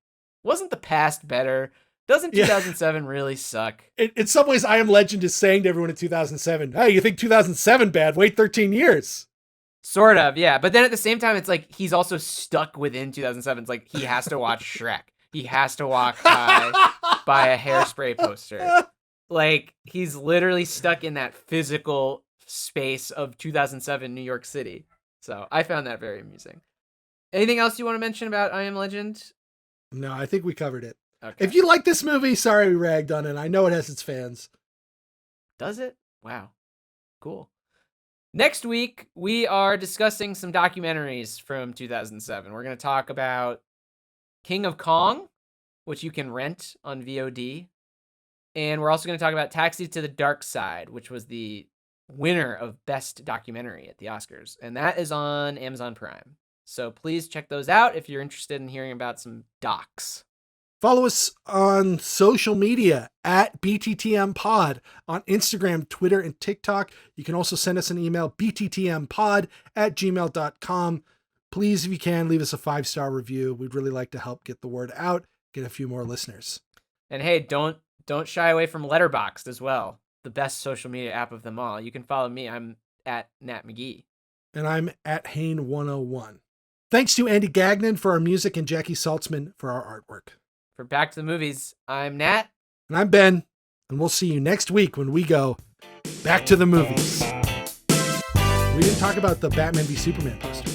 wasn't the past better? Doesn't 2007 really suck? In some ways, I Am Legend is saying to everyone in 2007, hey, you think 2007 bad? Wait 13 years. Sort of, yeah. But then at the same time, it's like he's also stuck within 2007. It's like he has to watch Shrek. He has to walk by a Hairspray poster. Like, he's literally stuck in that physical space of 2007 New York City. So I found that very amusing. Anything else you want to mention about I Am Legend? No, I think we covered it. Okay. If you like this movie, sorry we ragged on it. I know it has its fans. Does it? Wow. Cool. Next week, we are discussing some documentaries from 2007. We're going to talk about King of Kong, which you can rent on VOD. And we're also going to talk about Taxi to the Dark Side, which was the winner of Best Documentary at the Oscars. And that is on Amazon Prime. So please check those out if you're interested in hearing about some docs. Follow us on social media at BttM Pod on Instagram, Twitter, and TikTok. You can also send us an email, bttmpod@gmail.com. Please, if you can, leave us a 5-star review. We'd really like to help get the word out, get a few more listeners. And hey, don't shy away from Letterboxd as well, the best social media app of them all. You can follow me. I'm at Nat McGee. And I'm at Hane101. Thanks to Andy Gagnon for our music and Jackie Saltzman for our artwork. For Back to the Movies, I'm Nat. And I'm Ben. And we'll see you next week when we go back to the movies. We didn't talk about the Batman v Superman poster.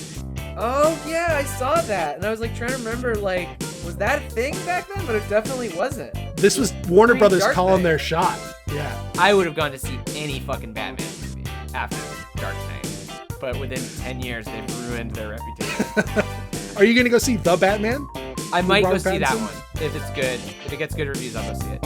Oh, yeah, I saw that. And I was like trying to remember, like, was that a thing back then? But it definitely wasn't. This was Warner Brothers Dark calling Knight. their shot. Yeah. I would have gone to see any fucking Batman movie after Dark Knight. But within 10 years, they've ruined their reputation. Are you going to go see The Batman? I might go Robert see that Pattinson? one if it's good. If it gets good reviews, I'll go see it.